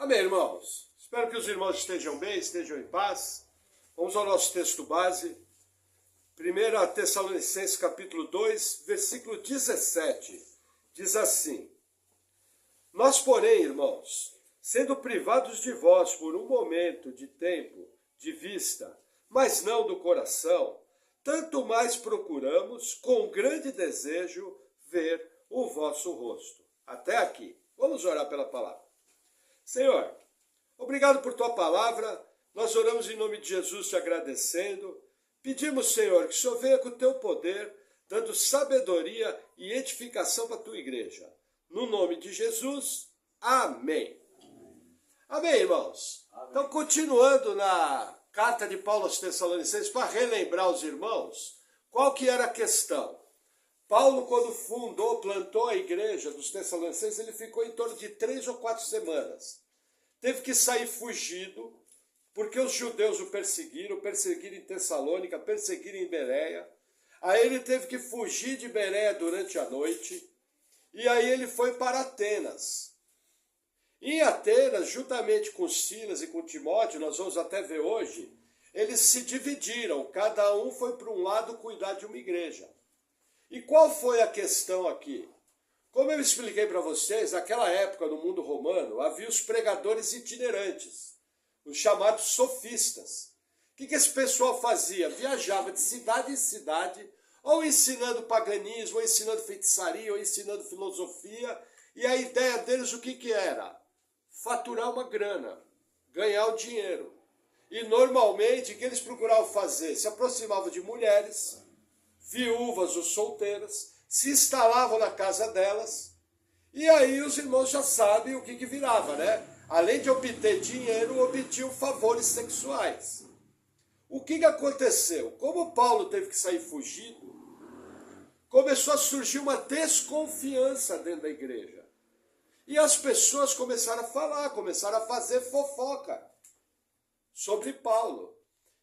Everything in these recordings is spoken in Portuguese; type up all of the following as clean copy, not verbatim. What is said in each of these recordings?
Amém, irmãos? Espero que os irmãos estejam bem, estejam em paz. Vamos ao nosso texto base. 1 Tessalonicenses capítulo 2, versículo 17. Diz assim: Nós, porém, irmãos, sendo privados de vós por um momento de tempo, de vista, mas não do coração, tanto mais procuramos, com grande desejo, ver o vosso rosto. Até aqui. Vamos orar pela palavra. Senhor, obrigado por tua palavra. Nós oramos em nome de Jesus te agradecendo. Pedimos, Senhor, que o Senhor venha com o teu poder, dando sabedoria e edificação para a tua igreja. No nome de Jesus, amém. Amém, irmãos? Amém. Então, continuando na carta de Paulo aos Tessalonicenses, para relembrar os irmãos, qual que era a questão? Paulo, quando plantou a igreja dos Tessalonicenses, ele ficou em torno de 3 ou 4 semanas. Teve que sair fugido, porque os judeus o perseguiram em Tessalônica, perseguiram em Bereia. Aí ele teve que fugir de Bereia durante a noite, e aí ele foi para Atenas. Em Atenas, juntamente com Silas e com Timóteo, nós vamos até ver hoje, eles se dividiram, cada um foi para um lado cuidar de uma igreja. E qual foi a questão aqui? Como eu expliquei para vocês, naquela época, no mundo romano, havia os pregadores itinerantes, os chamados sofistas. O que esse pessoal fazia? Viajava de cidade em cidade, ou ensinando paganismo, ou ensinando feitiçaria, ou ensinando filosofia, e a ideia deles o que era? Faturar uma grana, ganhar o dinheiro. E normalmente, o que eles procuravam fazer? Se aproximavam de mulheres, viúvas ou solteiras, se instalavam na casa delas, e aí os irmãos já sabem o que virava, né? Além de obter dinheiro, obtinham favores sexuais. O que aconteceu? Como Paulo teve que sair fugido, começou a surgir uma desconfiança dentro da igreja. E as pessoas começaram a falar, começaram a fazer fofoca sobre Paulo.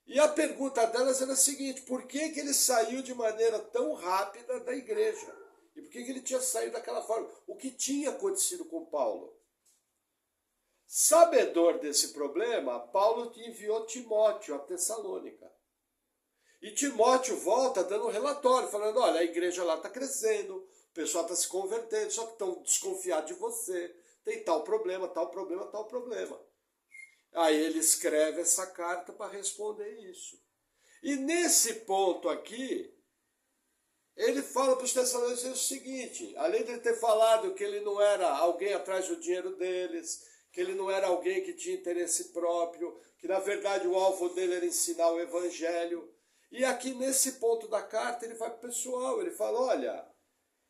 E a pergunta delas era a seguinte: por que ele saiu de maneira tão rápida da igreja? E por que ele tinha saído daquela forma? O que tinha acontecido com Paulo? Sabedor desse problema, Paulo enviou Timóteo a Tessalônica. E Timóteo volta dando um relatório, falando: olha, a igreja lá está crescendo, o pessoal está se convertendo, só que estão desconfiados de você, tem tal problema, tal problema, tal problema. Aí ele escreve essa carta para responder isso. E nesse ponto aqui, ele fala para os Tessalonicenses o seguinte: além de ele ter falado que ele não era alguém atrás do dinheiro deles, que ele não era alguém que tinha interesse próprio, que na verdade o alvo dele era ensinar o evangelho. E aqui nesse ponto da carta ele vai para o pessoal, ele fala: olha,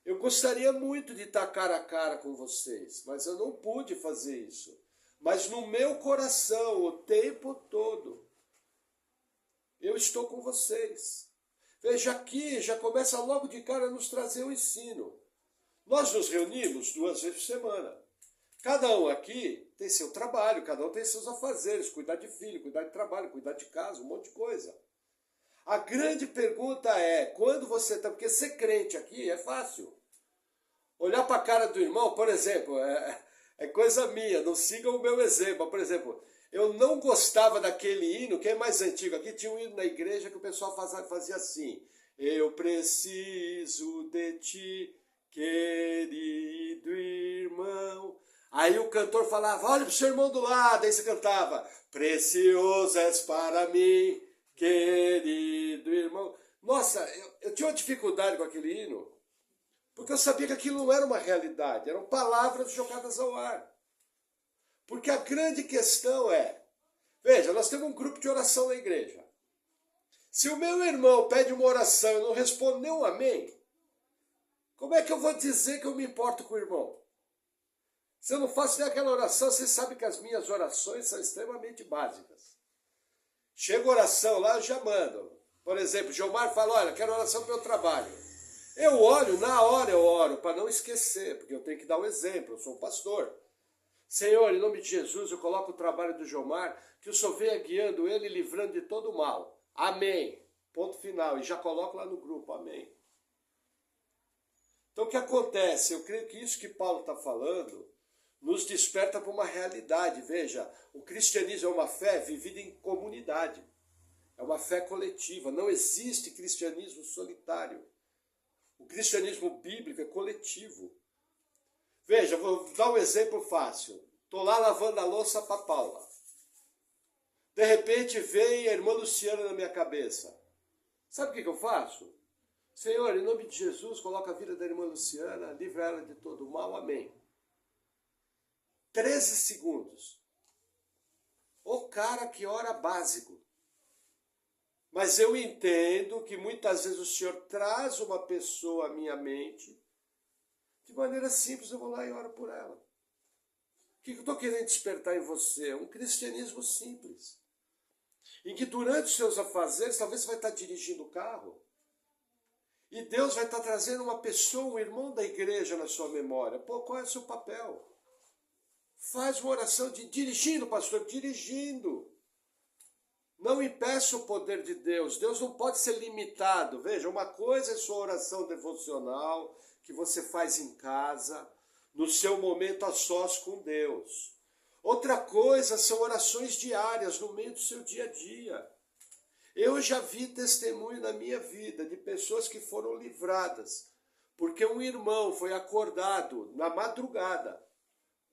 eu gostaria muito de estar cara a cara com vocês, mas eu não pude fazer isso. Mas no meu coração, o tempo todo, eu estou com vocês. Veja aqui, já começa logo de cara a nos trazer o ensino. Nós nos reunimos 2 vezes por semana. Cada um aqui tem seu trabalho, cada um tem seus afazeres, cuidar de filho, cuidar de trabalho, cuidar de casa, um monte de coisa. A grande pergunta é, quando você está... Porque ser crente aqui é fácil. Olhar para a cara do irmão, por exemplo... É coisa minha, não sigam o meu exemplo. Por exemplo, eu não gostava daquele hino, que é mais antigo. Aqui tinha um hino na igreja que o pessoal fazia assim: eu preciso de ti, querido irmão. Aí o cantor falava: olha pro seu irmão do lado. Aí você cantava: precioso és para mim, querido irmão. Nossa, eu tinha uma dificuldade com aquele hino, porque eu sabia que aquilo não era uma realidade, eram palavras jogadas ao ar. Porque a grande questão é, veja, nós temos um grupo de oração na igreja. Se o meu irmão pede uma oração e eu não respondo nem um amém, como é que eu vou dizer que eu me importo com o irmão? Se eu não faço nem aquela oração, vocês sabem que as minhas orações são extremamente básicas. Chega oração lá, eu já mando. Por exemplo, Gilmar fala: olha, quero oração para o meu trabalho. Eu olho, na hora eu oro, para não esquecer, porque eu tenho que dar um exemplo, eu sou um pastor. Senhor, em nome de Jesus, eu coloco o trabalho do Gilmar, que o Senhor venha guiando ele, livrando de todo o mal. Amém. Ponto final. E já coloco lá no grupo, amém. Então o que acontece? Eu creio que isso que Paulo está falando nos desperta para uma realidade. Veja, o cristianismo é uma fé vivida em comunidade. É uma fé coletiva. Não existe cristianismo solitário. O cristianismo bíblico é coletivo. Veja, vou dar um exemplo fácil. Estou lá lavando a louça para Paula. De repente vem a irmã Luciana na minha cabeça. Sabe o que eu faço? Senhor, em nome de Jesus, coloca a vida da irmã Luciana, livra ela de todo o mal. Amém. 13 segundos. O cara que ora básico. Mas eu entendo que muitas vezes o Senhor traz uma pessoa à minha mente. De maneira simples eu vou lá e oro por ela. O que eu estou querendo despertar em você? Um cristianismo simples. Em que durante os seus afazeres, talvez você vai estar dirigindo o carro. E Deus vai estar trazendo uma pessoa, um irmão da igreja na sua memória. Pô, qual é o seu papel? Faz uma oração de dirigindo, pastor, dirigindo. Não impeça o poder de Deus. Deus não pode ser limitado. Veja, uma coisa é sua oração devocional, que você faz em casa, no seu momento a sós com Deus. Outra coisa são orações diárias, no meio do seu dia a dia. Eu já vi testemunho na minha vida de pessoas que foram livradas, porque um irmão foi acordado na madrugada,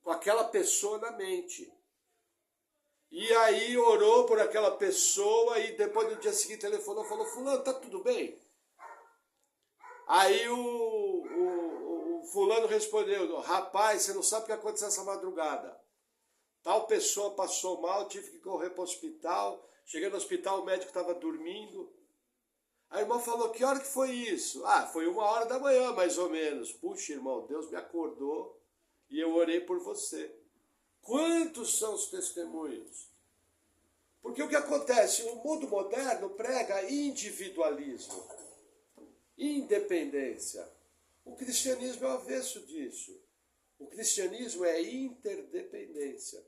com aquela pessoa na mente. E aí orou por aquela pessoa e depois no dia seguinte telefonou e falou, fulano, tá tudo bem? Aí o fulano respondeu, rapaz, você não sabe o que aconteceu essa madrugada. Tal pessoa passou mal, tive que correr para o hospital. Cheguei no hospital, o médico estava dormindo. A irmã falou, que hora que foi isso? Ah, foi 1h da manhã, mais ou menos. Puxa, irmão, Deus me acordou e eu orei por você. Quantos são os testemunhos? Porque o que acontece? O mundo moderno prega individualismo, independência. O cristianismo é o avesso disso. O cristianismo é interdependência.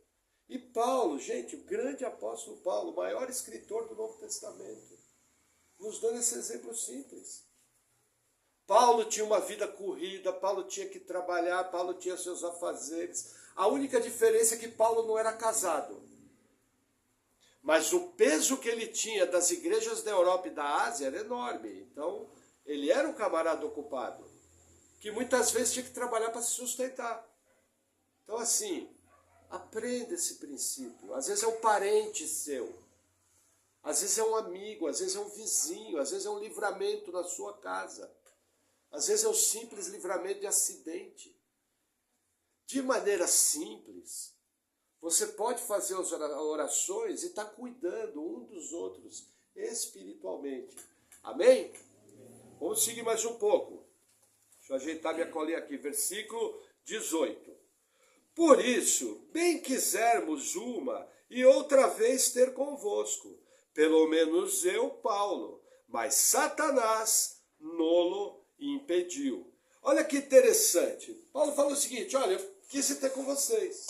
E Paulo, gente, o grande apóstolo Paulo, o maior escritor do Novo Testamento, nos dando esse exemplo simples. Paulo tinha uma vida corrida, Paulo tinha que trabalhar, Paulo tinha seus afazeres. A única diferença é que Paulo não era casado. Mas o peso que ele tinha das igrejas da Europa e da Ásia era enorme. Então, ele era um camarada ocupado, que muitas vezes tinha que trabalhar para se sustentar. Então, assim, aprenda esse princípio. Às vezes é um parente seu, às vezes é um amigo, às vezes é um vizinho, às vezes é um livramento na sua casa, às vezes é um simples livramento de acidente. De maneira simples, você pode fazer as orações e estar cuidando um dos outros espiritualmente. Amém? Vamos seguir mais um pouco. Deixa eu ajeitar minha colinha aqui. Versículo 18. Por isso, bem quisermos uma e outra vez ter convosco, pelo menos eu, Paulo, mas Satanás nolo impediu. Olha que interessante. Paulo falou o seguinte, olha, eu quis ter com vocês.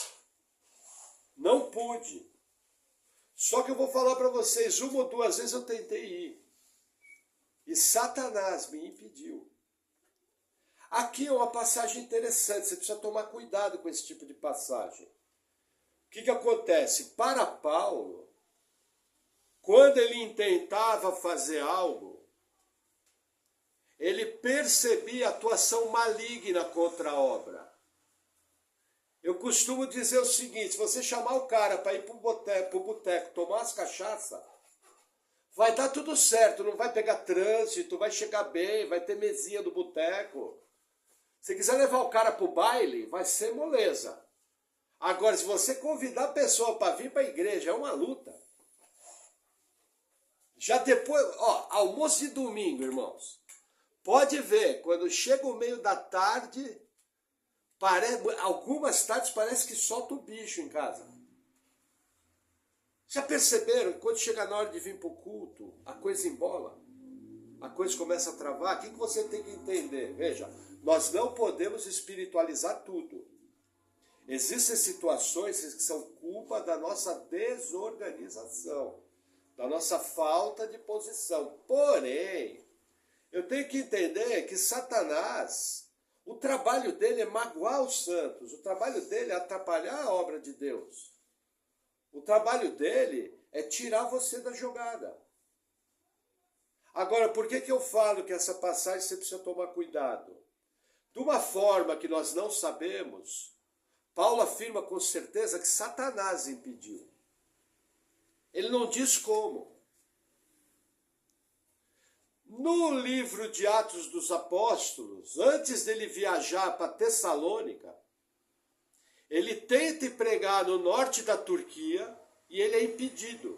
Não pude. Só que eu vou falar para vocês, 1 ou 2 vezes eu tentei ir. E Satanás me impediu. Aqui é uma passagem interessante, você precisa tomar cuidado com esse tipo de passagem. O que acontece? Para Paulo, quando ele intentava fazer algo, ele percebia a atuação maligna contra a obra. Eu costumo dizer o seguinte, se você chamar o cara para ir para o boteco tomar umas cachaça, vai dar tudo certo, não vai pegar trânsito, vai chegar bem, vai ter mesinha do boteco. Se quiser levar o cara para o baile, vai ser moleza. Agora, se você convidar a pessoa para vir para a igreja, é uma luta. Já depois, almoço de domingo, irmãos. Pode ver, quando chega o meio da tarde, algumas tardes parece que solta o bicho em casa. Já perceberam que quando chega na hora de vir para o culto, a coisa embola? A coisa começa a travar? O que você tem que entender? Veja, nós não podemos espiritualizar tudo. Existem situações que são culpa da nossa desorganização, da nossa falta de posição. Porém, eu tenho que entender que Satanás, O trabalho dele é magoar os santos, o trabalho dele é atrapalhar a obra de Deus. O trabalho dele é tirar você da jogada. Agora, por que eu falo que essa passagem você precisa tomar cuidado? De uma forma que nós não sabemos, Paulo afirma com certeza que Satanás impediu. Ele não diz como. No livro de Atos dos Apóstolos, antes dele viajar para Tessalônica, ele tenta pregar no norte da Turquia e ele é impedido.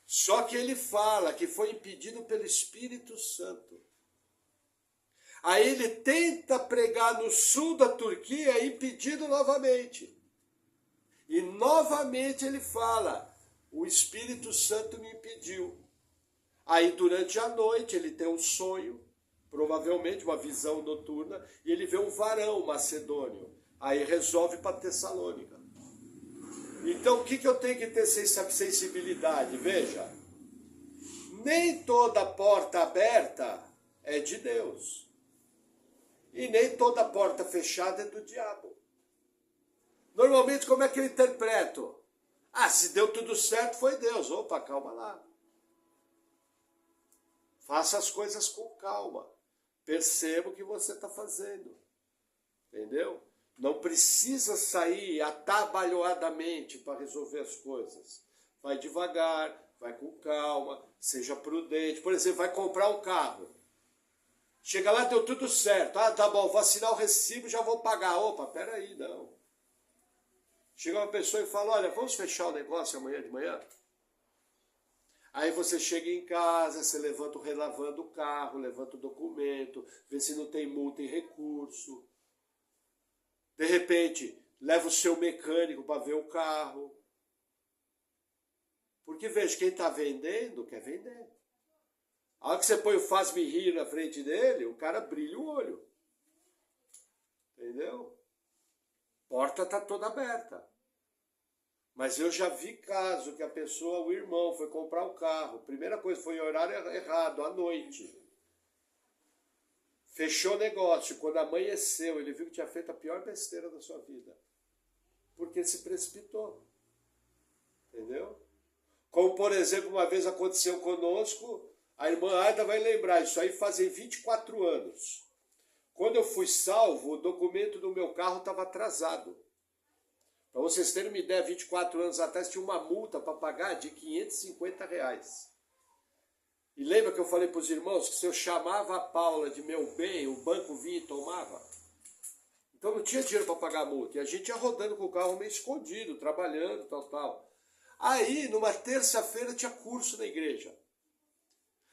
Só que ele fala que foi impedido pelo Espírito Santo. Aí ele tenta pregar no sul da Turquia, é impedido novamente. E novamente ele fala, o Espírito Santo me impediu. Aí durante a noite ele tem um sonho, provavelmente uma visão noturna, e ele vê um varão macedônio. Aí resolve para Tessalônica. Então o que eu tenho que ter sensibilidade? Veja, nem toda porta aberta é de Deus. E nem toda porta fechada é do diabo. Normalmente como é que eu interpreto? Ah, se deu tudo certo foi Deus. Opa, calma lá. Faça as coisas com calma. Perceba o que você está fazendo. Entendeu? Não precisa sair atabalhoadamente para resolver as coisas. Vai devagar, vai com calma, seja prudente. Por exemplo, vai comprar um carro. Chega lá, deu tudo certo. Ah, tá bom, vou assinar o recibo, já vou pagar. Opa, peraí, não. Chega uma pessoa e fala, olha, vamos fechar o negócio amanhã de manhã? Aí você chega em casa, você levanta relavando o carro, levanta o documento, vê se não tem multa em recurso. De repente, leva o seu mecânico para ver o carro. Porque, veja, quem está vendendo, quer vender. A hora que você põe o faz-me rir na frente dele, o cara brilha o olho. Entendeu? Porta está toda aberta. Mas eu já vi caso que a pessoa, o irmão, foi comprar o carro. Primeira coisa, foi em horário errado, à noite. Fechou o negócio. Quando amanheceu, ele viu que tinha feito a pior besteira da sua vida. Porque se precipitou. Entendeu? Como, por exemplo, uma vez aconteceu conosco, a irmã Aida vai lembrar, isso aí fazem 24 anos. Quando eu fui salvo, o documento do meu carro estava atrasado. Para vocês terem uma ideia, 24 anos atrás tinha uma multa para pagar de R$550. E lembra que eu falei para os irmãos que se eu chamava a Paula de meu bem, o banco vinha e tomava? Então não tinha dinheiro para pagar a multa. E a gente ia rodando com o carro meio escondido, trabalhando, tal. Aí, numa terça-feira, tinha curso na igreja.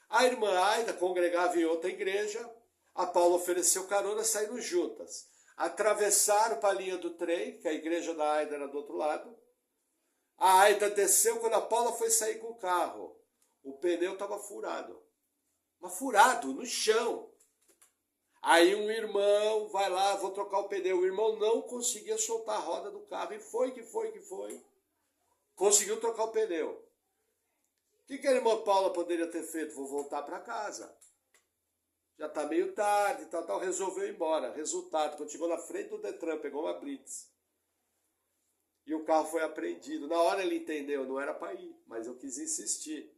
A irmã Aida congregava em outra igreja, a Paula ofereceu carona, saíram juntas. Atravessaram para a linha do trem, que a igreja da Aida era do outro lado. A Aida desceu, quando a Paula foi sair com o carro, o pneu estava furado. Mas furado, no chão. Aí um irmão vai lá, vou trocar o pneu. O irmão não conseguia soltar a roda do carro. E foi que foi. Conseguiu trocar o pneu. O que a irmã Paula poderia ter feito? Vou voltar para casa. Já está meio tarde, tal, resolveu ir embora. Resultado, quando chegou na frente do Detran, pegou uma blitz. E o carro foi apreendido. Na hora ele entendeu, não era para ir, mas eu quis insistir.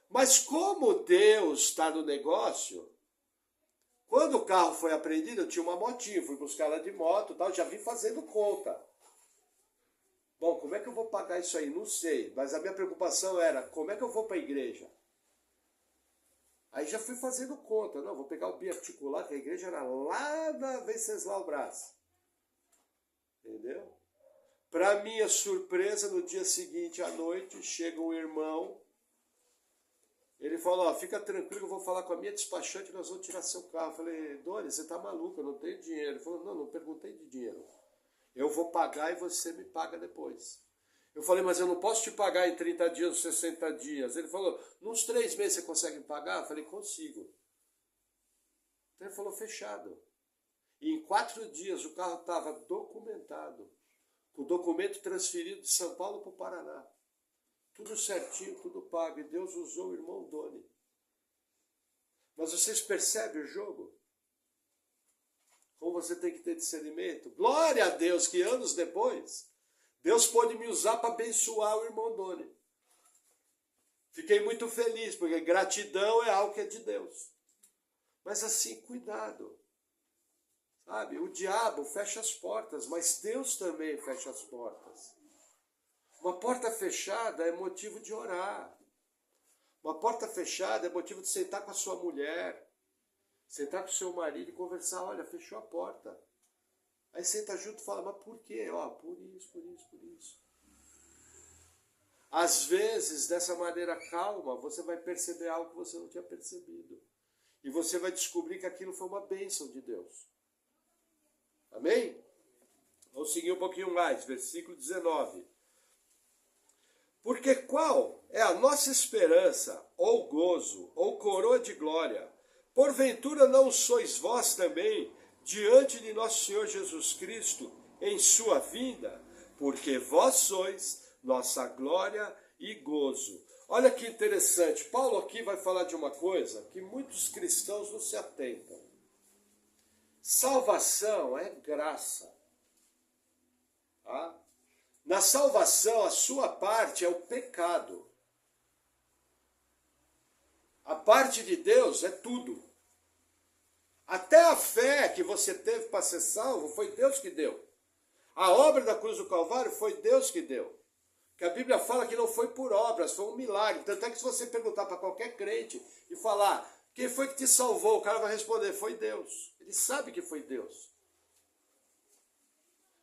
Mas como Deus está no negócio, quando o carro foi apreendido, eu tinha uma motinha, fui buscar ela de moto, tal, já vim fazendo conta. Bom, como é que eu vou pagar isso aí? Não sei, mas a minha preocupação era, como é que eu vou para a igreja? Aí já fui fazendo conta, não, vou pegar o biarticular, que a igreja era lá na Venceslau Brás. Entendeu? Para minha surpresa, no dia seguinte à noite, chega um irmão, ele falou, ó, fica tranquilo, eu vou falar com a minha despachante, nós vamos tirar seu carro. Eu falei, Doni, você tá maluco, eu não tenho dinheiro. Ele falou, não perguntei de dinheiro. Eu vou pagar e você me paga depois. Eu falei, mas eu não posso te pagar em 30 dias ou 60 dias. Ele falou, nos 3 meses você consegue pagar? Eu falei, consigo. Então ele falou, fechado. E em 4 dias o carro estava documentado. Com o documento transferido de São Paulo para o Paraná. Tudo certinho, tudo pago. E Deus usou o irmão Doni. Mas vocês percebem o jogo? Como você tem que ter discernimento. Glória a Deus que anos depois, Deus pôde me usar para abençoar o irmão Doni. Fiquei muito feliz, porque gratidão é algo que é de Deus. Mas assim, cuidado. Sabe, o diabo fecha as portas, mas Deus também fecha as portas. Uma porta fechada é motivo de orar. Uma porta fechada é motivo de sentar com a sua mulher, sentar com o seu marido e conversar. Olha, fechou a porta. Aí senta junto e fala, mas por quê? Ó, por isso, por isso, por isso. Às vezes, dessa maneira calma, você vai perceber algo que você não tinha percebido. E você vai descobrir que aquilo foi uma bênção de Deus. Amém? Vamos seguir um pouquinho mais, versículo 19. Porque qual é a nossa esperança, ou gozo, ou coroa de glória? Porventura não sois vós também, diante de nosso Senhor Jesus Cristo, em sua vinda? Porque vós sois nossa glória e gozo. Olha que interessante, Paulo aqui vai falar de uma coisa que muitos cristãos não se atentam. Salvação é graça. Tá? Na salvação, a sua parte é o pecado. A parte de Deus é tudo. Até a fé que você teve para ser salvo, foi Deus que deu. A obra da cruz do Calvário foi Deus que deu. Que a Bíblia fala que não foi por obras, foi um milagre. Tanto é que se você perguntar para qualquer crente e falar, quem foi que te salvou? O cara vai responder, foi Deus. Ele sabe que foi Deus.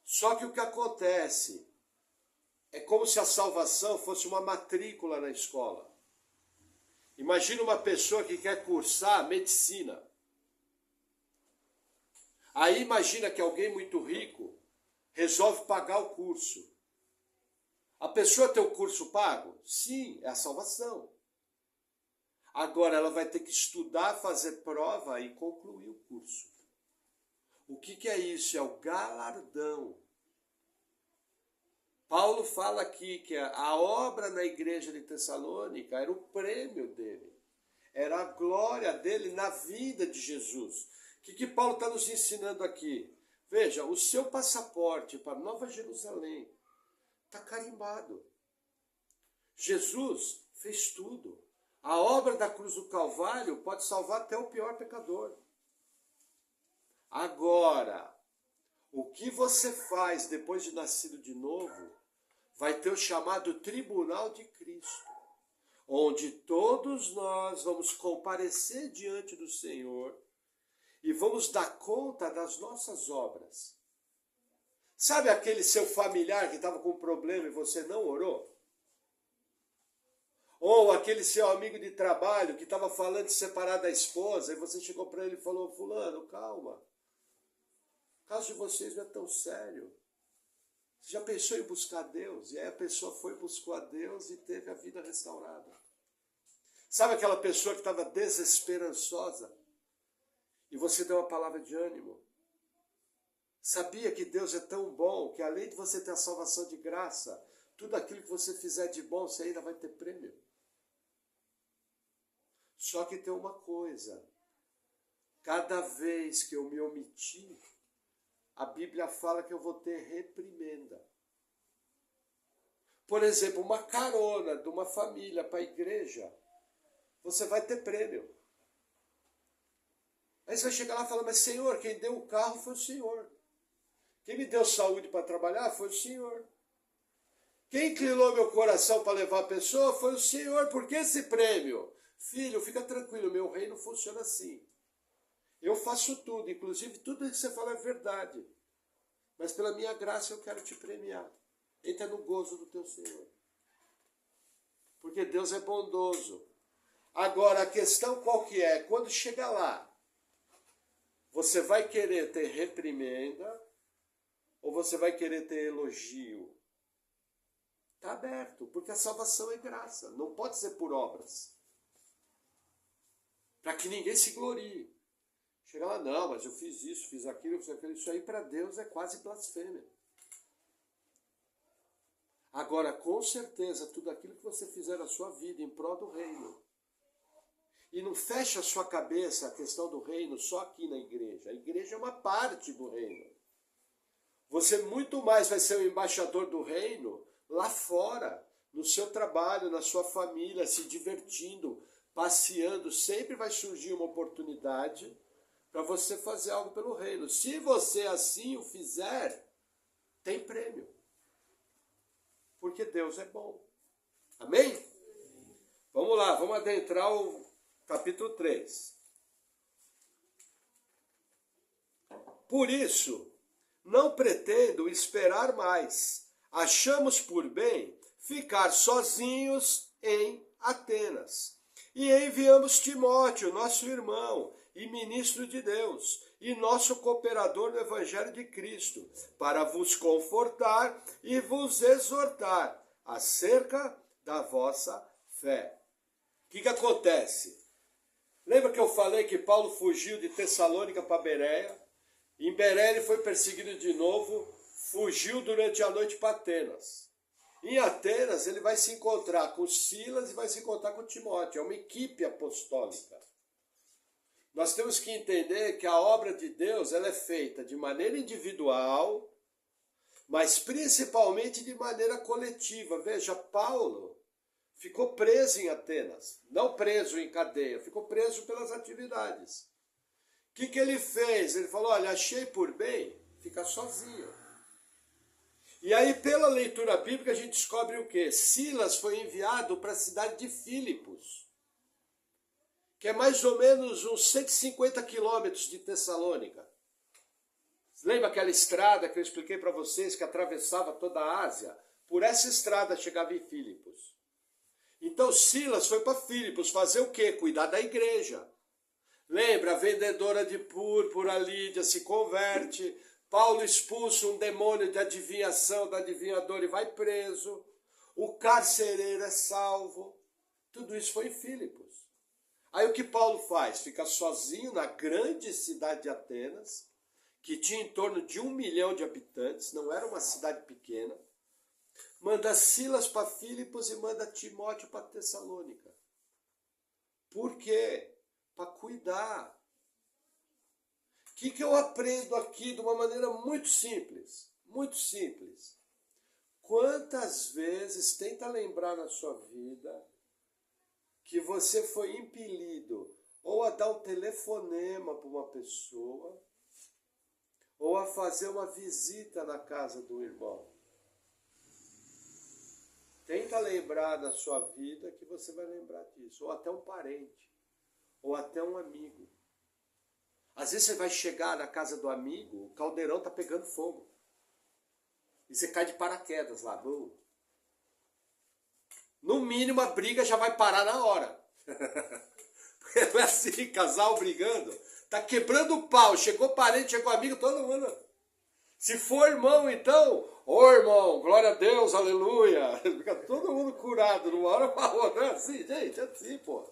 Só que o que acontece é como se a salvação fosse uma matrícula na escola. Imagina uma pessoa que quer cursar medicina. Aí imagina que alguém muito rico resolve pagar o curso. A pessoa tem o curso pago? Sim, é a salvação. Agora ela vai ter que estudar, fazer prova e concluir o curso. O que é isso? É o galardão. Paulo fala aqui que a obra na igreja de Tessalônica era o prêmio dele. Era a glória dele na vida de Jesus. O que Paulo está nos ensinando aqui? Veja, o seu passaporte para Nova Jerusalém está carimbado. Jesus fez tudo. A obra da cruz do Calvário pode salvar até o pior pecador. Agora, o que você faz depois de nascido de novo vai ter o chamado Tribunal de Cristo, onde todos nós vamos comparecer diante do Senhor e vamos dar conta das nossas obras. Sabe aquele seu familiar que estava com problema e você não orou? Ou aquele seu amigo de trabalho que estava falando de separar da esposa e você chegou para ele e falou, fulano, calma. O caso de vocês não é tão sério. Você já pensou em buscar Deus? E aí a pessoa foi, buscou a Deus e teve a vida restaurada. Sabe aquela pessoa que estava desesperançosa? E você deu uma palavra de ânimo? Sabia que Deus é tão bom que além de você ter a salvação de graça, tudo aquilo que você fizer de bom, você ainda vai ter prêmio. Só que tem uma coisa. Cada vez que eu me omitir, a Bíblia fala que eu vou ter reprimenda. Por exemplo, uma carona de uma família para a igreja, você vai ter prêmio. Aí você vai chegar lá e falar, mas Senhor, quem deu o carro foi o Senhor. Quem me deu saúde para trabalhar foi o Senhor. Quem inclinou meu coração para levar a pessoa foi o Senhor. Por que esse prêmio? Filho, fica tranquilo, meu reino funciona assim. Eu faço tudo, inclusive tudo que você fala é verdade. Mas pela minha graça eu quero te premiar. Entra no gozo do teu Senhor. Porque Deus é bondoso. Agora, a questão qual que é? Quando chegar lá, você vai querer ter reprimenda ou você vai querer ter elogio? Está aberto, porque a salvação é graça. Não pode ser por obras. Para que ninguém se glorie. Chega lá, não, mas eu fiz isso, fiz aquilo, fiz aquilo. Isso aí para Deus é quase blasfêmia. Agora, com certeza, tudo aquilo que você fizer na sua vida em prol do reino, E não fecha a sua cabeça a questão do reino só aqui na igreja. A igreja é uma parte do reino. Você muito mais vai ser o embaixador do reino lá fora, no seu trabalho, na sua família, se divertindo, passeando. Sempre vai surgir uma oportunidade para você fazer algo pelo reino. Se você assim o fizer, tem prêmio. Porque Deus é bom. Amém? Vamos lá, vamos adentrar o capítulo 3. Por isso, não pretendo esperar mais. Achamos por bem ficar sozinhos em Atenas. E enviamos Timóteo, nosso irmão e ministro de Deus, e nosso cooperador no Evangelho de Cristo, para vos confortar e vos exortar acerca da vossa fé. O que acontece? Lembra que eu falei que Paulo fugiu de Tessalônica para Bereia? Em Bereia ele foi perseguido de novo, fugiu durante a noite para Atenas. Em Atenas ele vai se encontrar com Silas e vai se encontrar com Timóteo. É uma equipe apostólica. Nós temos que entender que a obra de Deus ela é feita de maneira individual, mas principalmente de maneira coletiva. Veja, Paulo ficou preso em Atenas, não preso em cadeia, ficou preso pelas atividades. O que ele fez? Ele falou, olha, achei por bem ficar sozinho. E aí, pela leitura bíblica, a gente descobre o quê? Silas foi enviado para a cidade de Filipos, que é mais ou menos uns 150 quilômetros de Tessalônica. Lembra aquela estrada que eu expliquei para vocês, que atravessava toda a Ásia? Por essa estrada chegava em Filipos. Então Silas foi para Filipos fazer o quê? Cuidar da igreja. Lembra, a vendedora de púrpura, Lídia, se converte. Paulo expulsa um demônio de adivinhação, da adivinhadora, e vai preso. O carcereiro é salvo. Tudo isso foi em Filipos. Aí o que Paulo faz? Fica sozinho na grande cidade de Atenas, que tinha em torno de 1 milhão de habitantes, não era uma cidade pequena. Manda Silas para Filipos e manda Timóteo para Tessalônica. Por quê? Para cuidar. O que eu aprendo aqui de uma maneira muito simples? Muito simples. Quantas vezes, tenta lembrar na sua vida, que você foi impelido ou a dar um telefonema para uma pessoa, ou a fazer uma visita na casa do irmão. Tenta lembrar na sua vida que você vai lembrar disso. Ou até um parente. Ou até um amigo. Às vezes você vai chegar na casa do amigo, o caldeirão está pegando fogo. E você cai de paraquedas lá. No mínimo a briga já vai parar na hora. Porque não é assim, casal brigando. Tá quebrando o pau. Chegou parente, chegou amigo, todo mundo. Se for irmão, então, ô irmão, glória a Deus, aleluia. Fica todo mundo curado numa hora para outra. É assim, gente, é assim, pô.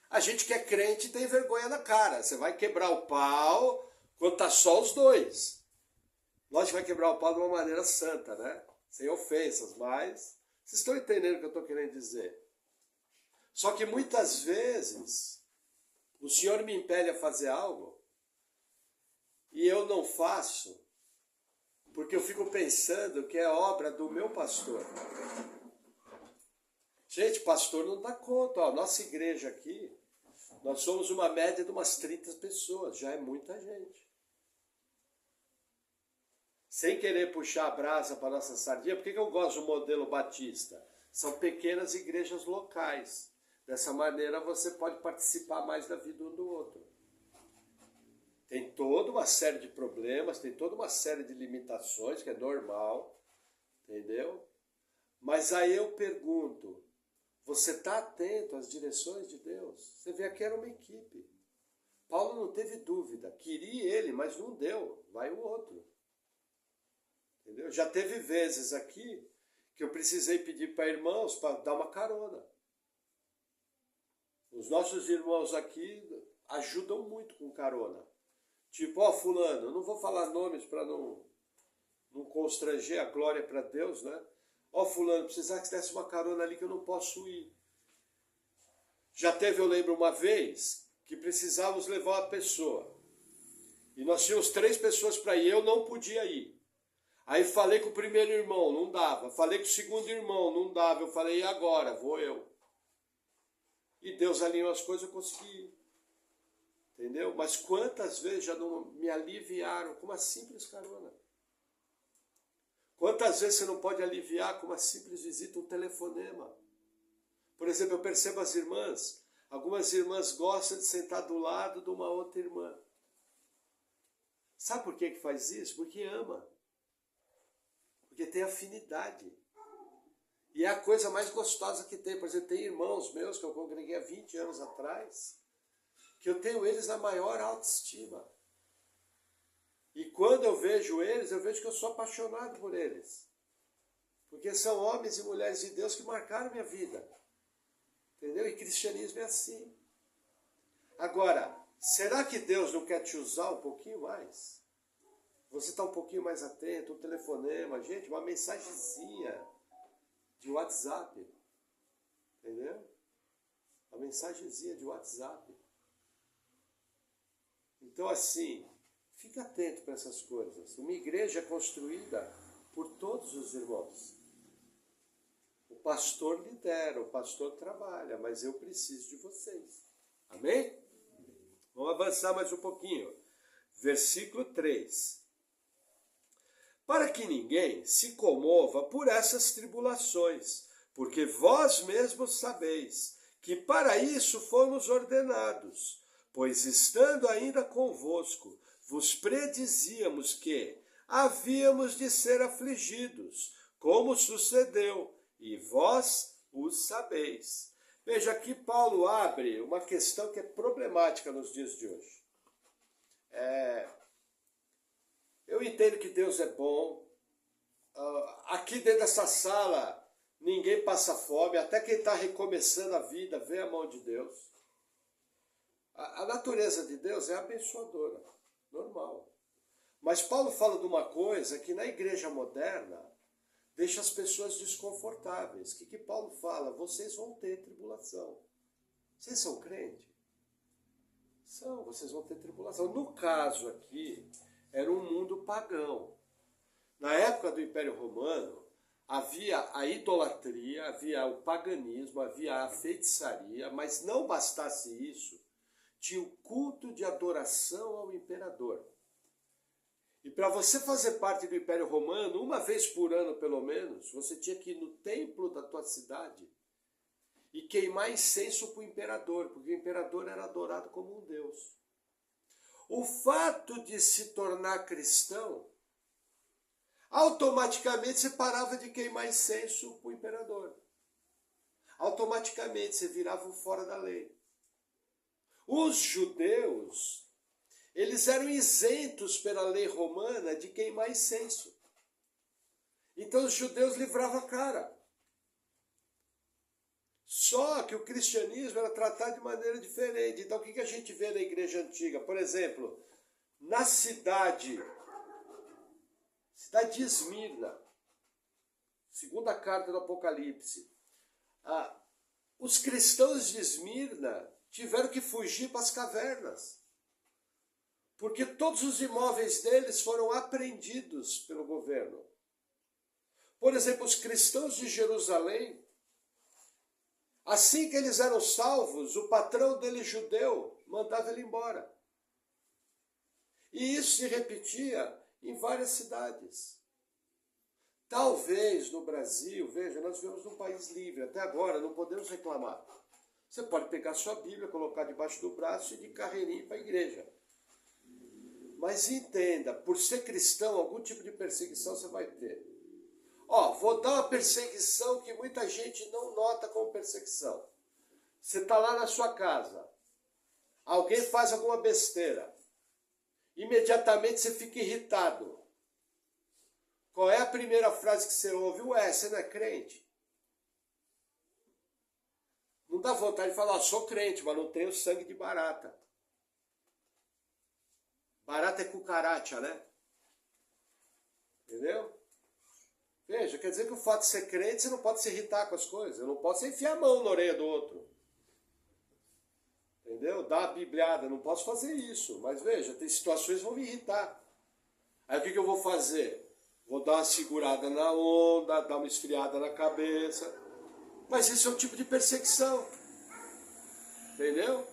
A gente que é crente tem vergonha na cara. Você vai quebrar o pau quando tá só os dois. Lógico que vai quebrar o pau de uma maneira santa, né? Sem ofensas, mas vocês estão entendendo o que eu estou querendo dizer. Só que muitas vezes o Senhor me impele a fazer algo e eu não faço porque eu fico pensando que é obra do meu pastor. Gente, pastor não dá conta. Ó, nossa igreja aqui, nós somos uma média de umas 30 pessoas, já é muita gente. Sem querer puxar a brasa para a nossa sardinha, por que eu gosto do modelo batista? São pequenas igrejas locais. Dessa maneira você pode participar mais da vida um do outro. Tem toda uma série de problemas, tem toda uma série de limitações, que é normal, entendeu? Mas aí eu pergunto, você está atento às direções de Deus? Você vê que era uma equipe. Paulo não teve dúvida, queria ele, mas não deu, vai o outro. Entendeu? Já teve vezes aqui que eu precisei pedir para irmãos para dar uma carona. Os nossos irmãos aqui ajudam muito com carona. Tipo, ó, fulano, eu não vou falar nomes para não constranger a glória para Deus, né? Ó, fulano, precisar que desse uma carona ali que eu não posso ir. Já teve, eu lembro, uma vez que precisávamos levar uma pessoa. E nós tínhamos 3 pessoas para ir, eu não podia ir. Aí falei com o primeiro irmão, não dava. Falei com o segundo irmão, não dava. Eu falei, e agora? Vou eu. E Deus alinhou as coisas, eu consegui ir. Entendeu? Mas quantas vezes já não me aliviaram com uma simples carona? Quantas vezes você não pode aliviar com uma simples visita, um telefonema? Por exemplo, eu percebo as irmãs, algumas irmãs gostam de sentar do lado de uma outra irmã. Sabe por que faz isso? Porque ama. Porque tem afinidade. E é a coisa mais gostosa que tem. Por exemplo, tem irmãos meus que eu congreguei há 20 anos atrás, que eu tenho eles na maior autoestima. E quando eu vejo eles, eu vejo que eu sou apaixonado por eles. Porque são homens e mulheres de Deus que marcaram minha vida. Entendeu? E cristianismo é assim. Agora, será que Deus não quer te usar um pouquinho mais? Você está um pouquinho mais atento, um telefonema, gente, uma mensagenzinha de WhatsApp. Entendeu? Uma mensagenzinha de WhatsApp. Então, assim, fica atento para essas coisas. Uma igreja é construída por todos os irmãos. O pastor lidera, o pastor trabalha, mas eu preciso de vocês. Amém? Vamos avançar mais um pouquinho. Versículo 3. Para que ninguém se comova por essas tribulações, porque vós mesmos sabeis que para isso fomos ordenados, pois estando ainda convosco, vos predizíamos que havíamos de ser afligidos, como sucedeu, e vós o sabeis. Veja, aqui Paulo abre uma questão que é problemática nos dias de hoje. Eu entendo que Deus é bom. Aqui dentro dessa sala, ninguém passa fome. Até quem está recomeçando a vida vê a mão de Deus. A natureza de Deus é abençoadora, normal. Mas Paulo fala de uma coisa que na igreja moderna deixa as pessoas desconfortáveis. O que Paulo fala? Vocês vão ter tribulação. Vocês são crentes? São, vocês vão ter tribulação. No caso aqui, era um mundo pagão. Na época do Império Romano, havia a idolatria, havia o paganismo, havia a feitiçaria, mas não bastasse isso, tinha o culto de adoração ao imperador. E para você fazer parte do Império Romano, uma vez por ano pelo menos, você tinha que ir no templo da tua cidade e queimar incenso para o imperador, porque o imperador era adorado como um deus. O fato de se tornar cristão, automaticamente você parava de queimar incenso para o imperador. Automaticamente você virava um fora da lei. Os judeus, eles eram isentos pela lei romana de queimar incenso. Então os judeus livravam a cara. Só que o cristianismo era tratado de maneira diferente. Então o que a gente vê na igreja antiga? Por exemplo, na cidade de Esmirna, segunda carta do Apocalipse, os cristãos de Esmirna tiveram que fugir para as cavernas, porque todos os imóveis deles foram apreendidos pelo governo. Por exemplo, os cristãos de Jerusalém, assim que eles eram salvos, o patrão deles, judeu, mandava ele embora. E isso se repetia em várias cidades. Talvez no Brasil, veja, nós vivemos num país livre, até agora não podemos reclamar. Você pode pegar sua Bíblia, colocar debaixo do braço e de carreirinha para a igreja. Mas entenda, por ser cristão, algum tipo de perseguição você vai ter. Vou dar uma perseguição que muita gente não nota como perseguição. Você está lá na sua casa, alguém faz alguma besteira, imediatamente você fica irritado. Qual é a primeira frase que você ouve? Ué, você não é crente? Não dá vontade de falar, sou crente, mas não tenho sangue de barata. Barata é cucaracha, né? Entendeu? Veja, quer dizer que o fato de ser crente, você não pode se irritar com as coisas. Eu não posso enfiar a mão na orelha do outro. Entendeu? Dar uma bibliada, não posso fazer isso. Mas veja, tem situações que vão me irritar. Aí o que eu vou fazer? Vou dar uma segurada na onda, dar uma esfriada na cabeça. Mas isso é um tipo de perseguição. Entendeu?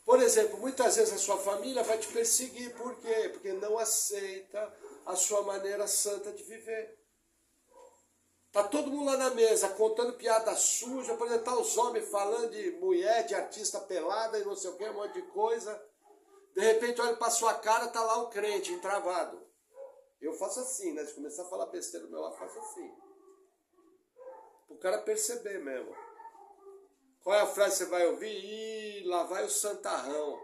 Por exemplo, muitas vezes a sua família vai te perseguir. Por quê? Porque não aceita a sua maneira santa de viver. Tá todo mundo lá na mesa contando piada suja, por exemplo, tá os homens falando de mulher, de artista pelada e não sei o que, um monte de coisa. De repente olha pra sua cara, tá lá o crente, entravado. Eu faço assim, né? Se começar a falar besteira do meu lado, faço assim. O cara perceber mesmo. Qual é a frase que você vai ouvir? Ih, lá vai o santarrão.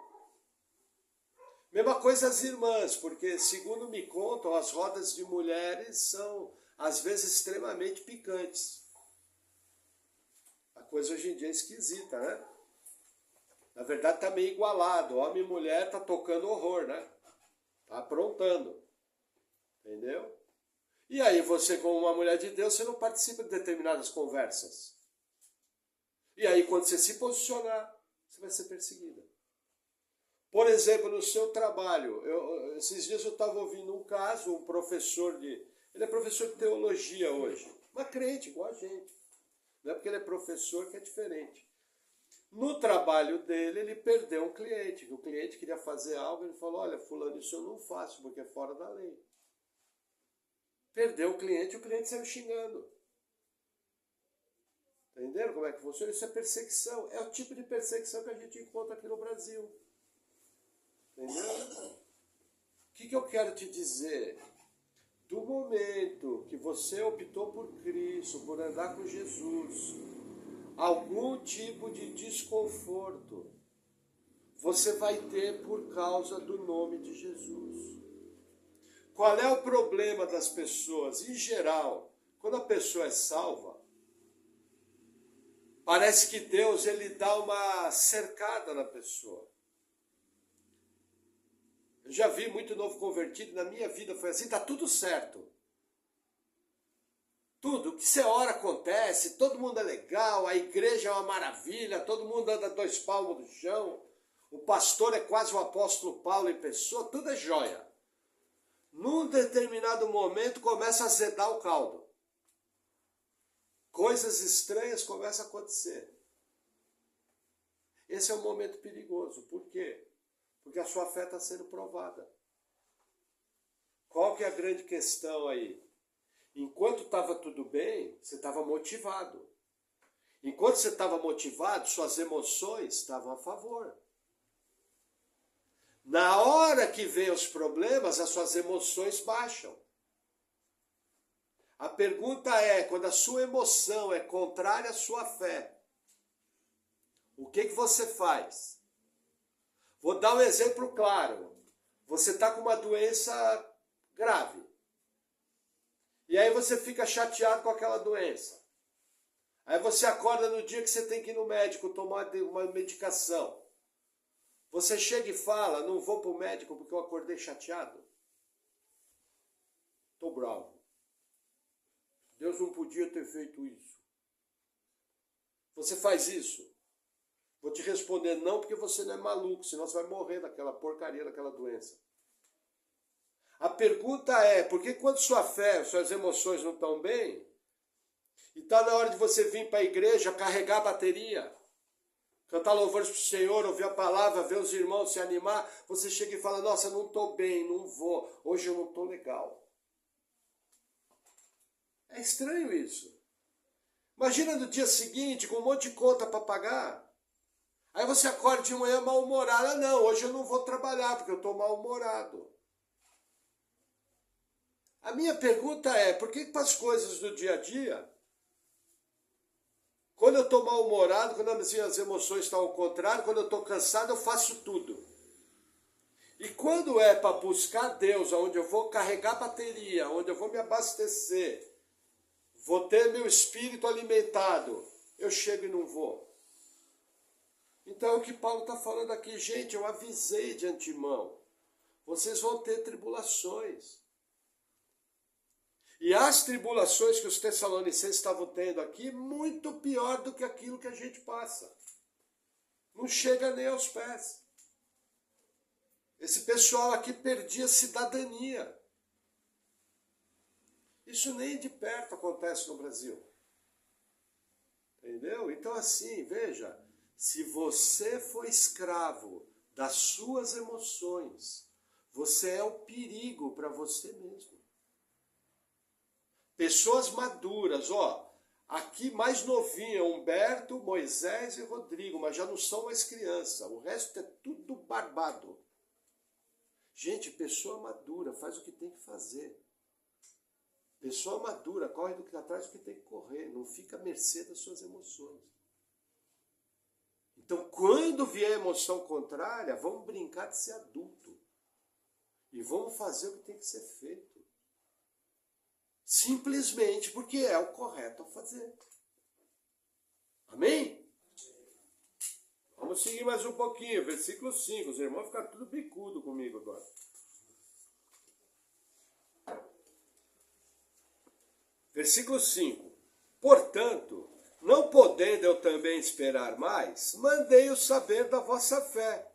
Mesma coisa as irmãs, porque segundo me contam, as rodas de mulheres são às vezes extremamente picantes. A coisa hoje em dia é esquisita, né? Na verdade tá meio igualado. Homem e mulher tá tocando horror, né? Tá aprontando. Entendeu? E aí você, como uma mulher de Deus, você não participa de determinadas conversas. E aí quando você se posicionar, você vai ser perseguida. Por exemplo, no seu trabalho, esses dias eu estava ouvindo um caso, um professor de... Ele é professor de teologia hoje, mas crente, igual a gente. Não é porque ele é professor que é diferente. No trabalho dele, ele perdeu um cliente, que o cliente queria fazer algo, ele falou, olha, fulano, isso eu não faço, porque é fora da lei. Perdeu o cliente saiu xingando. Entenderam como é que funciona? Isso é perseguição. É o tipo de perseguição que a gente encontra aqui no Brasil. Entendeu? O que eu quero te dizer? Do momento que você optou por Cristo, por andar com Jesus, algum tipo de desconforto você vai ter por causa do nome de Jesus. Qual é o problema das pessoas? Em geral, quando a pessoa é salva, parece que Deus ele dá uma cercada na pessoa. Eu já vi muito novo convertido, na minha vida foi assim, tá tudo certo. Tudo, o que você ora acontece, todo mundo é legal, a igreja é uma maravilha, todo mundo anda 2 palmos do chão, o pastor é quase o apóstolo Paulo em pessoa, tudo é jóia. Num determinado momento começa a azedar o caldo. Coisas estranhas começam a acontecer. Esse é um momento perigoso. Por quê? Porque a sua fé está sendo provada. Qual que é a grande questão aí? Enquanto estava tudo bem, você estava motivado. Enquanto você estava motivado, suas emoções estavam a favor. Na hora que vem os problemas, as suas emoções baixam. A pergunta é, quando a sua emoção é contrária à sua fé, o que você faz? Vou dar um exemplo claro. Você está com uma doença grave. E aí você fica chateado com aquela doença. Aí você acorda no dia que você tem que ir no médico tomar uma medicação. Você chega e fala, não vou para o médico porque eu acordei chateado. Estou bravo. Deus não podia ter feito isso. Você faz isso? Vou te responder não, porque você não é maluco, senão você vai morrer daquela porcaria, daquela doença. A pergunta é, por que quando sua fé, suas emoções não estão bem, e está na hora de você vir para a igreja, carregar a bateria, cantar louvores para o Senhor, ouvir a palavra, ver os irmãos se animar, você chega e fala, nossa, não estou bem, não vou, hoje eu não estou legal. É estranho isso. Imagina no dia seguinte, com um monte de conta para pagar. Aí você acorda de manhã mal-humorado. Ah, não, hoje eu não vou trabalhar porque eu estou mal-humorado. A minha pergunta é, por que para as coisas do dia a dia, quando eu estou mal-humorado, quando as minhas emoções estão ao contrário, quando eu estou cansado, eu faço tudo. E quando é para buscar Deus, onde eu vou carregar bateria, onde eu vou me abastecer, vou ter meu espírito alimentado, eu chego e não vou. Então é o que Paulo está falando aqui. Gente, eu avisei de antemão. Vocês vão ter tribulações. E as tribulações que os tessalonicenses estavam tendo aqui, muito pior do que aquilo que a gente passa. Não chega nem aos pés. Esse pessoal aqui perdia cidadania. Isso nem de perto acontece no Brasil. Entendeu? Então assim, veja, se você for escravo das suas emoções, você é o perigo para você mesmo. Pessoas maduras, ó, aqui mais novinho, Humberto, Moisés e Rodrigo, mas já não são mais criança, o resto é tudo barbado. Gente, pessoa madura faz o que tem que fazer. Pessoa madura corre do que atrás do que tem que correr, não fica à mercê das suas emoções. Então, quando vier emoção contrária, vamos brincar de ser adulto. E vamos fazer o que tem que ser feito. Simplesmente porque é o correto a fazer. Amém? Vamos seguir mais um pouquinho, versículo 5. Os irmãos ficaram tudo bicudo comigo agora. Versículo 5. Portanto, não podendo eu também esperar mais, mandei-o saber da vossa fé,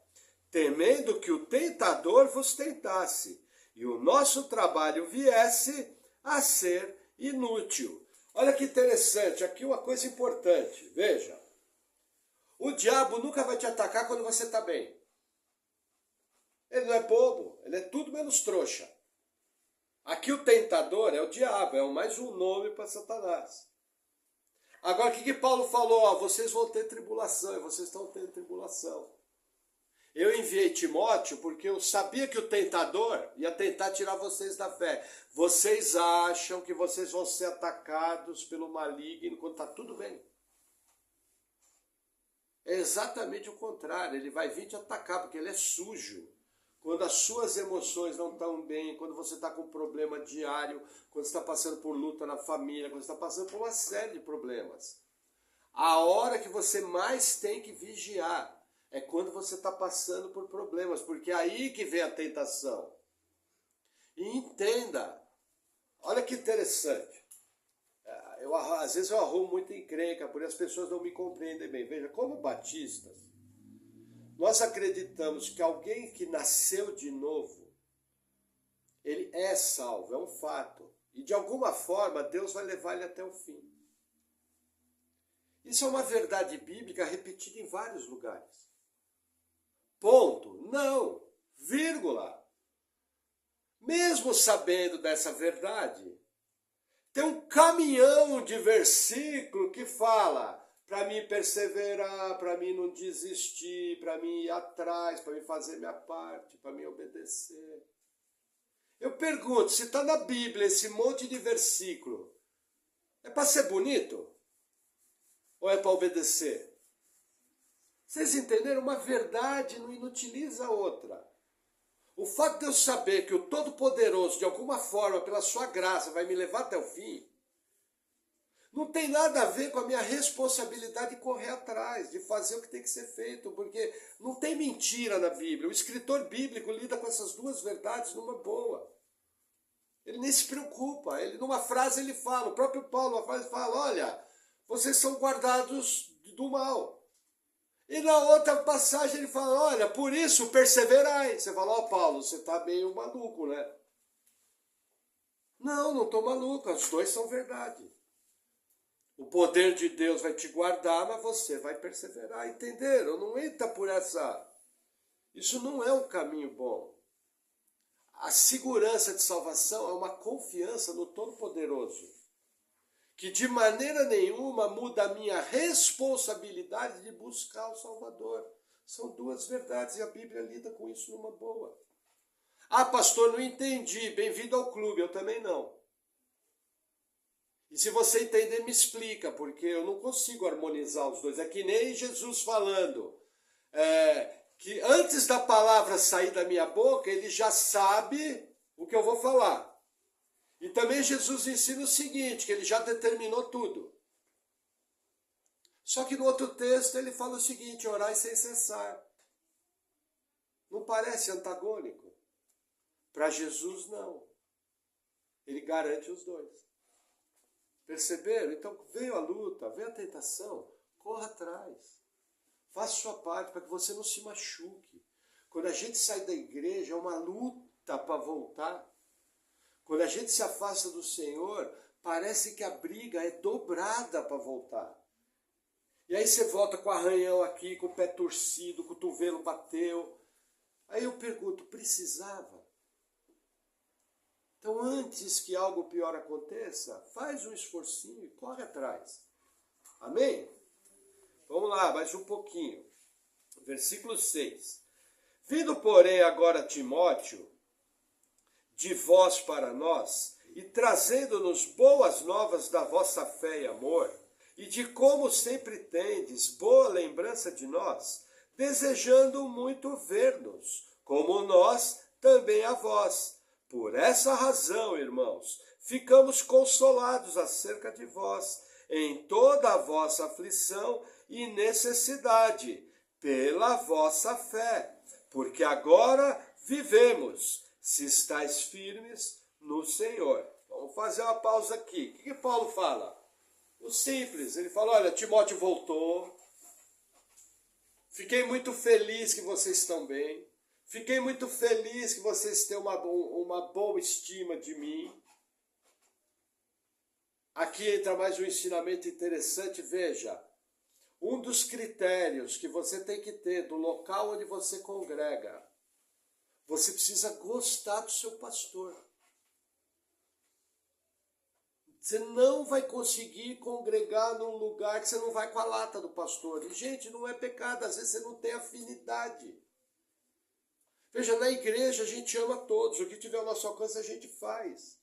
temendo que o tentador vos tentasse, e o nosso trabalho viesse a ser inútil. Olha que interessante, aqui uma coisa importante, veja. O diabo nunca vai te atacar quando você está bem. Ele não é bobo, ele é tudo menos trouxa. Aqui o tentador é o diabo, é mais um nome para Satanás. Agora, o que Paulo falou? Ó, vocês vão ter tribulação, e vocês estão tendo tribulação. Eu enviei Timóteo porque eu sabia que o tentador ia tentar tirar vocês da fé. Vocês acham que vocês vão ser atacados pelo maligno quando está tudo bem. É exatamente o contrário, ele vai vir te atacar porque ele é sujo. Quando as suas emoções não estão bem, quando você está com um problema diário, quando você está passando por luta na família, quando você está passando por uma série de problemas. A hora que você mais tem que vigiar é quando você está passando por problemas, porque é aí que vem a tentação. E entenda, olha que interessante. Às vezes eu arrumo muita encrenca, porque as pessoas não me compreendem bem. Veja, como batistas, nós acreditamos que alguém que nasceu de novo, ele é salvo, é um fato. E de alguma forma Deus vai levar ele até o fim. Isso é uma verdade bíblica repetida em vários lugares. Ponto. Não. Vírgula. Mesmo sabendo dessa verdade, tem um caminhão de versículo que fala para mim perseverar, para mim não desistir, para mim ir atrás, para mim fazer minha parte, para mim obedecer. Eu pergunto, se está na Bíblia esse monte de versículo, é para ser bonito? Ou é para obedecer? Vocês entenderam? Uma verdade não inutiliza a outra. O fato de eu saber que o Todo-Poderoso, de alguma forma, pela sua graça, vai me levar até o fim, não tem nada a ver com a minha responsabilidade de correr atrás, de fazer o que tem que ser feito, porque não tem mentira na Bíblia. O escritor bíblico lida com essas duas verdades numa boa. Ele nem se preocupa. Numa frase ele fala, o próprio Paulo, uma frase fala, olha, vocês são guardados do mal. E na outra passagem ele fala, olha, por isso perseverai. Você fala, ó Paulo, você está meio maluco, né? Não estou maluco, os dois são verdade. O poder de Deus vai te guardar, mas você vai perseverar, entenderam? Não entra por essa... Isso não é um caminho bom. A segurança de salvação é uma confiança no Todo-Poderoso, que de maneira nenhuma muda a minha responsabilidade de buscar o Salvador. São duas verdades e a Bíblia lida com isso numa boa. Ah, pastor, não entendi. Bem-vindo ao clube, eu também não. E se você entender, me explica, porque eu não consigo harmonizar os dois. É que nem Jesus falando que antes da palavra sair da minha boca, ele já sabe o que eu vou falar. E também Jesus ensina o seguinte, que ele já determinou tudo. Só que no outro texto ele fala o seguinte, orai sem cessar. Não parece antagônico? Para Jesus, não. Ele garante os dois. Perceberam? Então veio a luta, veio a tentação, corra atrás. Faça sua parte para que você não se machuque. Quando a gente sai da igreja, é uma luta para voltar. Quando a gente se afasta do Senhor, parece que a briga é dobrada para voltar. E aí você volta com arranhão aqui, com o pé torcido, o cotovelo bateu. Aí eu pergunto, precisava? Então antes que algo pior aconteça, faz um esforcinho e corre atrás. Amém? Vamos lá, mais um pouquinho. Versículo 6. Vindo, porém, agora Timóteo, de vós para nós, e trazendo-nos boas novas da vossa fé e amor, e de como sempre tendes boa lembrança de nós, desejando muito ver-nos, como nós também a vós. Por essa razão, irmãos, ficamos consolados acerca de vós, em toda a vossa aflição e necessidade, pela vossa fé, porque agora vivemos, se estáis firmes no Senhor. Vamos fazer uma pausa aqui. O que Paulo fala? O simples. Ele fala, olha, Timóteo voltou. Fiquei muito feliz que vocês estão bem. Fiquei muito feliz que vocês têm uma boa estima de mim. Aqui entra mais um ensinamento interessante. Veja, um dos critérios que você tem que ter do local onde você congrega, você precisa gostar do seu pastor. Você não vai conseguir congregar num lugar que você não vai com a lata do pastor. E, gente, não é pecado, às vezes você não tem afinidade. Veja, na igreja a gente ama todos, o que tiver ao nosso alcance a gente faz.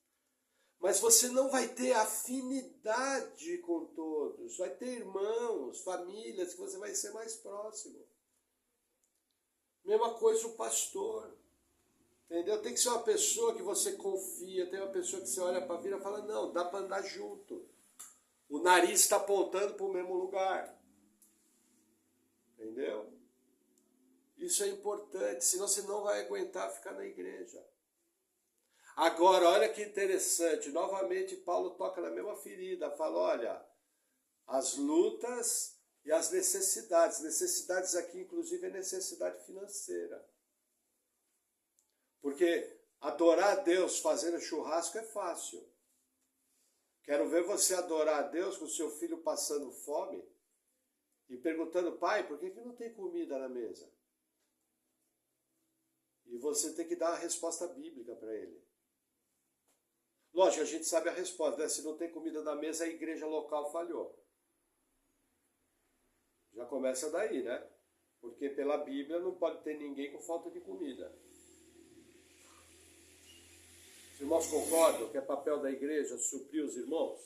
Mas você não vai ter afinidade com todos. Vai ter irmãos, famílias que você vai ser mais próximo. Mesma coisa o pastor. Entendeu? Tem que ser uma pessoa que você confia, tem uma pessoa que você olha para a vida e fala, não, dá para andar junto. O nariz está apontando para o mesmo lugar. Entendeu? Isso é importante, senão você não vai aguentar ficar na igreja. Agora, olha que interessante, novamente Paulo toca na mesma ferida, fala, olha, as lutas e as necessidades aqui inclusive é necessidade financeira. Porque adorar a Deus fazendo churrasco é fácil. Quero ver você adorar a Deus com o seu filho passando fome e perguntando, pai, por que não tem comida na mesa? E você tem que dar a resposta bíblica para ele. Lógico, a gente sabe a resposta, né? Se não tem comida na mesa, a igreja local falhou. Já começa daí, né? Porque pela Bíblia não pode ter ninguém com falta de comida. Os irmãos concordam que é papel da igreja suprir os irmãos?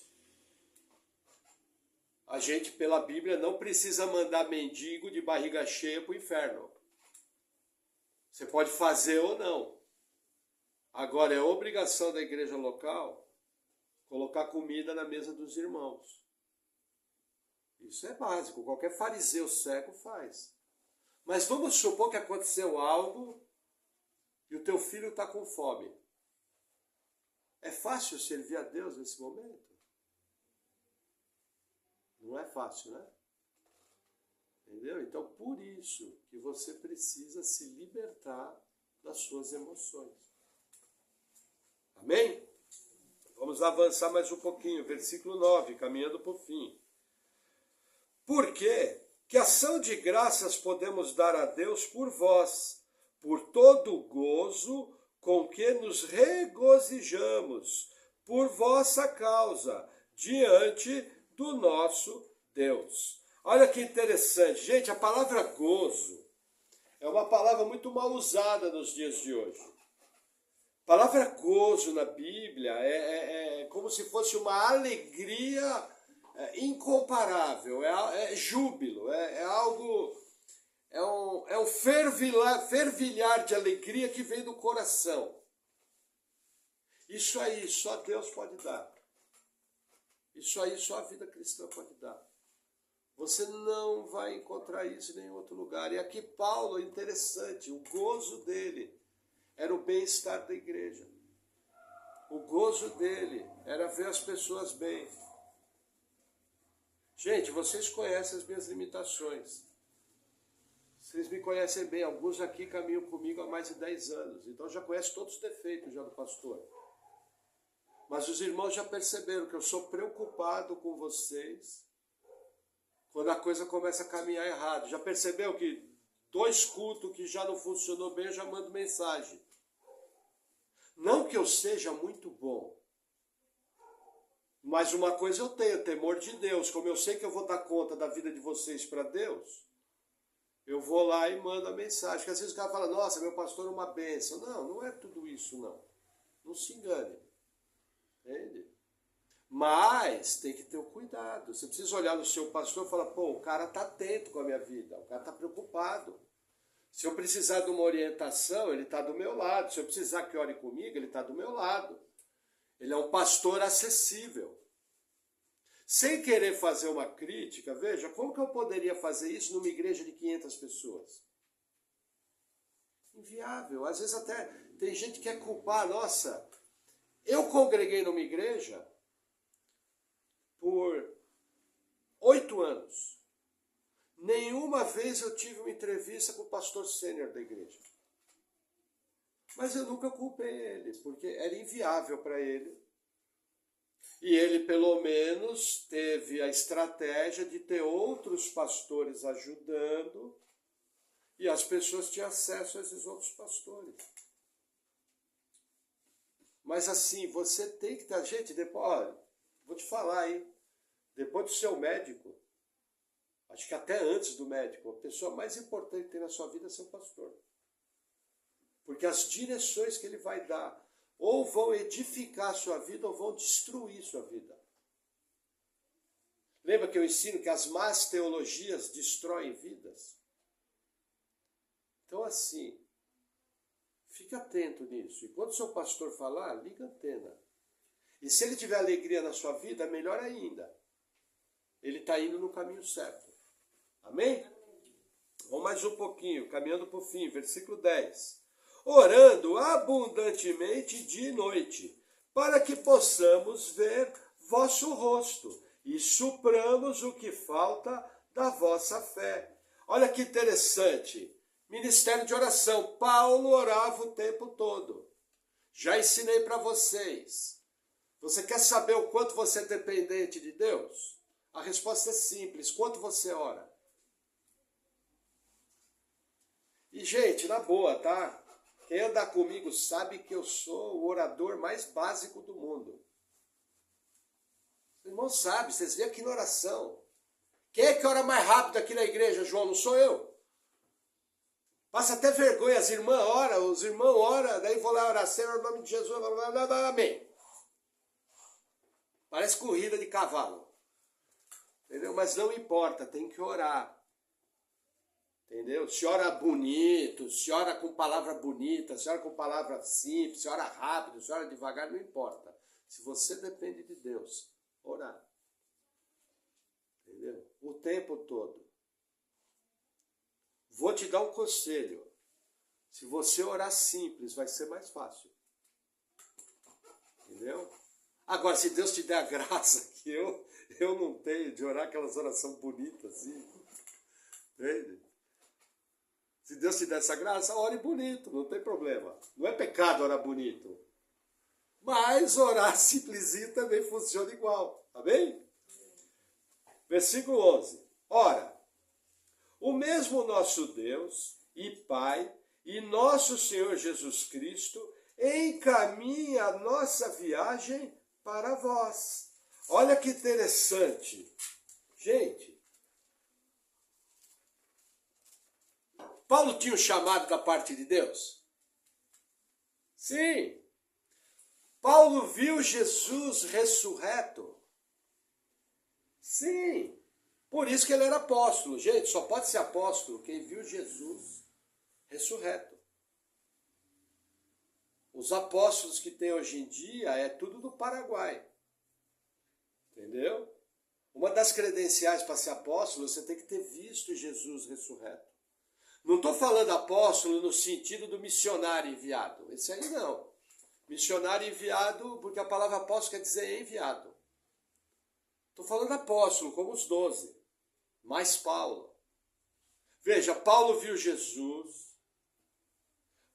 A gente, pela Bíblia, não precisa mandar mendigo de barriga cheia para o inferno. Você pode fazer ou não. Agora, é obrigação da igreja local colocar comida na mesa dos irmãos. Isso é básico, qualquer fariseu cego faz. Mas vamos supor que aconteceu algo e o teu filho está com fome. É fácil servir a Deus nesse momento? Não é fácil, né? Entendeu? Então, por isso que você precisa se libertar das suas emoções. Amém? Vamos avançar mais um pouquinho. Versículo 9, caminhando para o fim. Porque que ação de graças podemos dar a Deus por vós, por todo o gozo com que nos regozijamos por vossa causa, diante do nosso Deus. Olha que interessante. Gente, a palavra gozo é uma palavra muito mal usada nos dias de hoje. A palavra gozo na Bíblia é como se fosse uma alegria incomparável, é júbilo, é algo, é um fervilhar de alegria que vem do coração. Isso aí só Deus pode dar. Isso aí só a vida cristã pode dar. Você não vai encontrar isso em nenhum outro lugar. E aqui Paulo, é interessante, o gozo dele era o bem-estar da igreja. O gozo dele era ver as pessoas bem. Gente, vocês conhecem as minhas limitações. Vocês me conhecem bem, alguns aqui caminham comigo há mais de 10 anos, então já conhecem todos os defeitos já do pastor. Mas os irmãos já perceberam que eu sou preocupado com vocês quando a coisa começa a caminhar errado. Já percebeu que 2 cultos que já não funcionou bem, eu já mando mensagem. Não que eu seja muito bom, mas uma coisa eu tenho, temor de Deus. Como eu sei que eu vou dar conta da vida de vocês para Deus, eu vou lá e mando a mensagem. Porque às vezes o cara fala, nossa, meu pastor é uma bênção. Não, não é tudo isso não. Não se engane. Entende? Mas tem que ter o cuidado. Você precisa olhar no seu pastor e falar, pô, o cara está atento com a minha vida, o cara está preocupado. Se eu precisar de uma orientação, ele está do meu lado. Se eu precisar que ore comigo, ele está do meu lado. Ele é um pastor acessível. Sem querer fazer uma crítica, veja, como que eu poderia fazer isso numa igreja de 500 pessoas? Inviável. Às vezes até tem gente que quer culpar, nossa, eu congreguei numa igreja por 8 anos. Nenhuma vez eu tive uma entrevista com o pastor sênior da igreja. Mas eu nunca culpei ele, porque era inviável para ele. E ele, pelo menos, teve a estratégia de ter outros pastores ajudando e as pessoas tinham acesso a esses outros pastores. Mas assim, você tem que ter... Gente, depois, olha, vou te falar aí, depois do seu médico, acho que até antes do médico, a pessoa mais importante que tem na sua vida é seu pastor. Porque as direções que ele vai dar ou vão edificar a sua vida ou vão destruir sua vida. Lembra que eu ensino que as más teologias destroem vidas? Então assim, fique atento nisso. E quando o seu pastor falar, liga a antena. E se ele tiver alegria na sua vida, melhor ainda. Ele está indo no caminho certo. Amém? Vamos mais um pouquinho, caminhando para o fim, versículo 10. Orando abundantemente dia e noite, para que possamos ver vosso rosto e supramos o que falta da vossa fé. Olha que interessante. Ministério de oração. Paulo orava o tempo todo. Já ensinei para vocês. Você quer saber o quanto você é dependente de Deus? A resposta é simples. Quanto você ora? E, gente, na boa, tá? Quem andar comigo sabe que eu sou o orador mais básico do mundo. Os irmãos sabem, vocês veem aqui na oração. Quem é que ora mais rápido aqui na igreja, João? Não sou eu. Passa até vergonha, as irmãs oram, os irmãos oram, daí vou lá orar, Senhor, no nome de Jesus, amém. Parece corrida de cavalo. Entendeu? Mas não importa, tem que orar. Entendeu? Se ora bonito, se ora com palavra bonita, se ora com palavra simples, se ora rápido, se ora devagar, não importa. Se você depende de Deus, orar. Entendeu? O tempo todo. Vou te dar um conselho. Se você orar simples, vai ser mais fácil. Entendeu? Agora, se Deus te der a graça, que eu não tenho, de orar aquelas orações bonitas assim. Entende? Se Deus te der essa graça, ore bonito, não tem problema. Não é pecado orar bonito. Mas orar simplesinho também funciona igual. Tá bem? Versículo 11. Ora, o mesmo nosso Deus e Pai e nosso Senhor Jesus Cristo encaminha a nossa viagem para vós. Olha que interessante. Gente, Paulo tinha um chamado da parte de Deus? Sim. Paulo viu Jesus ressurreto? Sim. Por isso que ele era apóstolo. Gente, só pode ser apóstolo quem viu Jesus ressurreto. Os apóstolos que tem hoje em dia é tudo do Paraguai. Entendeu? Uma das credenciais para ser apóstolo, você tem que ter visto Jesus ressurreto. Não estou falando apóstolo no sentido do missionário enviado. Esse aí não. Missionário enviado, porque a palavra apóstolo quer dizer enviado. Estou falando apóstolo, como os 12. Mais Paulo. Veja, Paulo viu Jesus.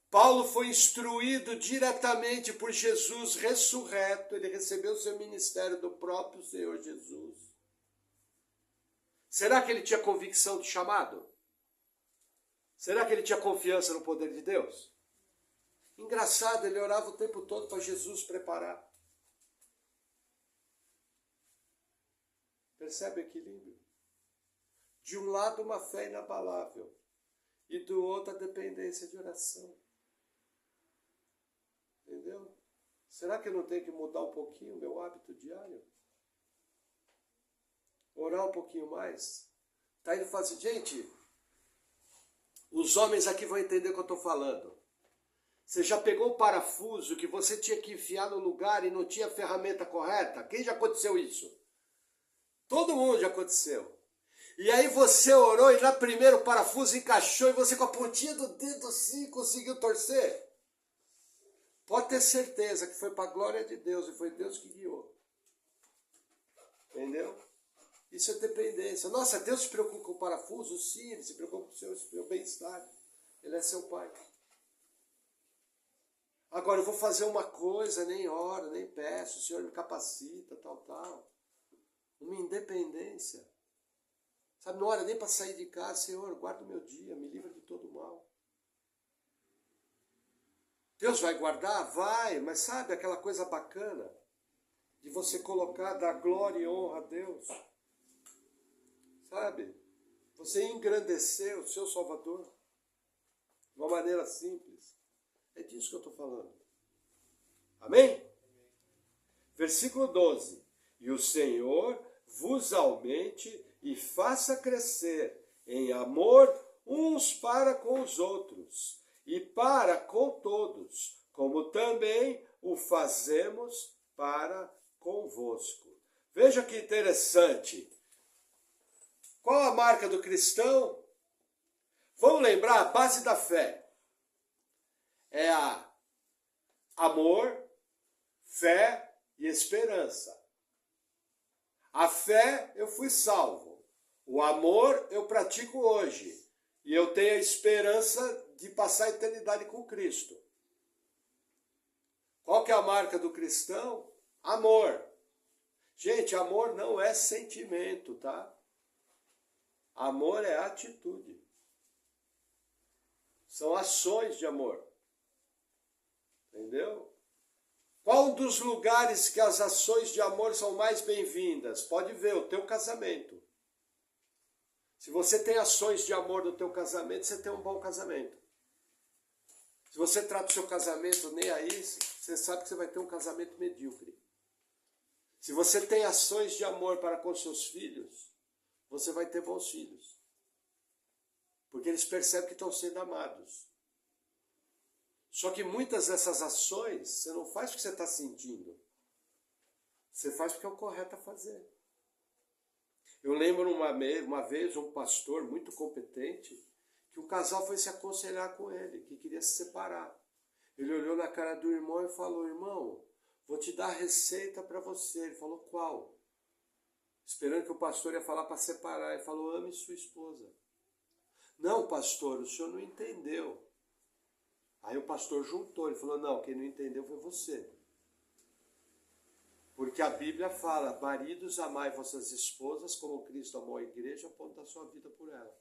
Paulo foi instruído diretamente por Jesus ressurreto. Ele recebeu o seu ministério do próprio Senhor Jesus. Será que ele tinha convicção do chamado? Será que ele tinha confiança no poder de Deus? Engraçado, ele orava o tempo todo para Jesus preparar. Percebe o equilíbrio? De um lado uma fé inabalável e do outro a dependência de oração. Entendeu? Será que eu não tenho que mudar um pouquinho o meu hábito diário? Orar um pouquinho mais? Tá indo fazer. Gente, os homens aqui vão entender o que eu estou falando. Você já pegou o parafuso que você tinha que enfiar no lugar e não tinha a ferramenta correta? Quem já aconteceu isso? Todo mundo já aconteceu. E aí você orou e na primeiro o parafuso encaixou e você com a pontinha do dedo assim conseguiu torcer? Pode ter certeza que foi para a glória de Deus e foi Deus que guiou. Entendeu? Isso é dependência. Nossa, Deus se preocupa com o parafuso? Sim, Ele se preocupa com o seu bem-estar. Ele é seu Pai. Agora eu vou fazer uma coisa, nem oro, nem peço, o Senhor me capacita, tal. Uma independência. Sabe, não hora nem para sair de casa, Senhor, guarda o meu dia, me livra de todo mal. Deus vai guardar? Vai, mas sabe aquela coisa bacana de você colocar, dar glória e honra a Deus? Sabe? Você engrandecer o seu Salvador de uma maneira simples. É disso que eu estou falando. Amém? Versículo 12. E o Senhor vos aumente e faça crescer em amor uns para com os outros e para com todos, como também o fazemos para convosco. Veja que interessante. Qual a marca do cristão? Vamos lembrar, a base da fé é a amor, fé e esperança. A fé, eu fui salvo. O amor, eu pratico hoje. E eu tenho a esperança de passar a eternidade com Cristo. Qual que é a marca do cristão? Amor. Gente, amor não é sentimento, tá? Amor é atitude. São ações de amor. Entendeu? Qual dos lugares que as ações de amor são mais bem-vindas? Pode ver, o teu casamento. Se você tem ações de amor no teu casamento, você tem um bom casamento. Se você trata o seu casamento nem aí, você sabe que você vai ter um casamento medíocre. Se você tem ações de amor para com seus filhos, você vai ter bons filhos. Porque eles percebem que estão sendo amados. Só que muitas dessas ações, você não faz porque você está sentindo. Você faz porque é o correto a fazer. Eu lembro uma vez um pastor muito competente, que o casal foi se aconselhar com ele, que queria se separar. Ele olhou na cara do irmão e falou, irmão, vou te dar a receita para você. Ele falou, qual? Esperando que o pastor ia falar para separar. Ele falou, ame sua esposa. Não, pastor, o senhor não entendeu. Aí o pastor juntou, ele falou, não, quem não entendeu foi você. Porque a Bíblia fala, maridos, amai vossas esposas como Cristo amou a igreja, aponta a sua vida por ela.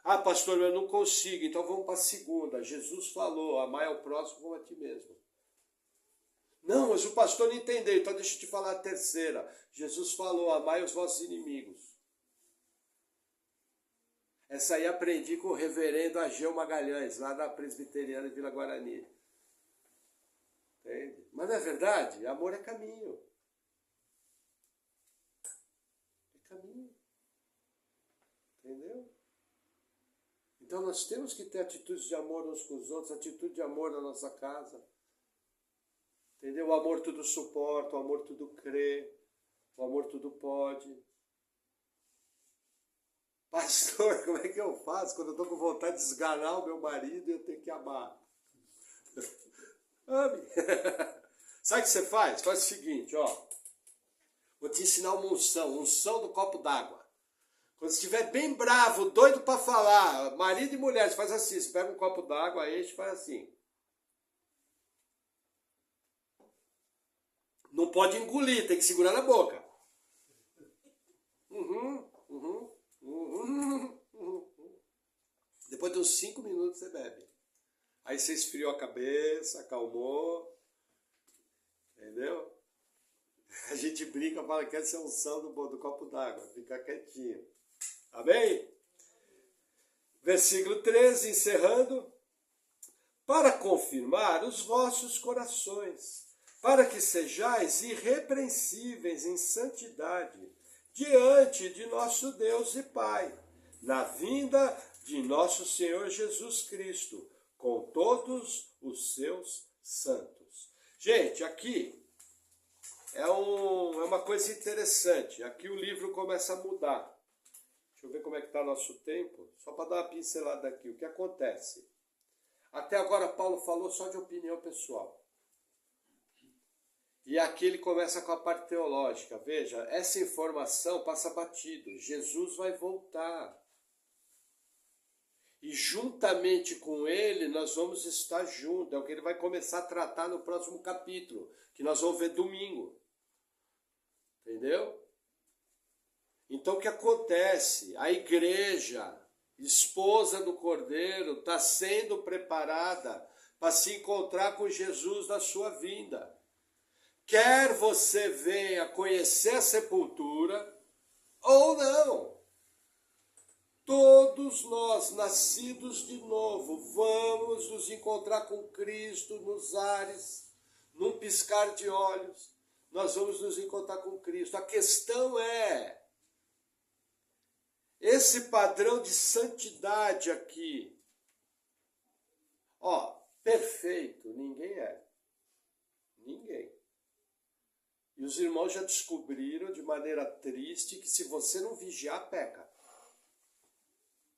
Ah, pastor, eu não consigo, então vamos para a segunda. Jesus falou, amai ao próximo como a ti mesmo. Não, mas o pastor não entendeu, então deixa eu te falar a terceira. Jesus falou, amai os vossos inimigos. Essa aí aprendi com o reverendo Ageu Magalhães, lá da Presbiteriana de Vila Guarani. Entende? Mas não é verdade? Amor é caminho. É caminho. Entendeu? Então nós temos que ter atitudes de amor uns com os outros, atitude de amor na nossa casa. Entendeu? O amor tudo suporta, o amor tudo crê, o amor tudo pode. Pastor, como é que eu faço quando eu estou com vontade de esganar o meu marido e eu tenho que amar? Ame. Sabe o que você faz? Faz o seguinte, ó. Vou te ensinar uma unção do copo d'água. Quando estiver bem bravo, doido para falar, marido e mulher, você faz assim, você pega um copo d'água, enche e faz assim. Não pode engolir, tem que segurar na boca. Depois de uns 5 minutos você bebe. Aí você esfriou a cabeça, acalmou. Entendeu? A gente brinca, fala que essa é a unção do copo d'água. Ficar quietinho. Amém? Versículo 13, encerrando. Para confirmar os vossos corações, para que sejais irrepreensíveis em santidade, diante de nosso Deus e Pai, na vinda de nosso Senhor Jesus Cristo, com todos os seus santos. Gente, aqui é uma coisa interessante. Aqui o livro começa a mudar. Deixa eu ver como é que está nosso tempo. Só para dar uma pincelada aqui. O que acontece? Até agora Paulo falou só de opinião pessoal. E aqui ele começa com a parte teológica. Veja, essa informação passa batido. Jesus vai voltar. E juntamente com ele nós vamos estar juntos. É o que ele vai começar a tratar no próximo capítulo, que nós vamos ver domingo. Entendeu? Então o que acontece? A igreja, esposa do Cordeiro, está sendo preparada para se encontrar com Jesus na sua vinda. Quer você venha conhecer a sepultura ou não. Todos nós, nascidos de novo, vamos nos encontrar com Cristo nos ares, num piscar de olhos. Nós vamos nos encontrar com Cristo. A questão é, esse padrão de santidade aqui, perfeito, ninguém é. Ninguém. E os irmãos já descobriram de maneira triste que se você não vigiar, peca.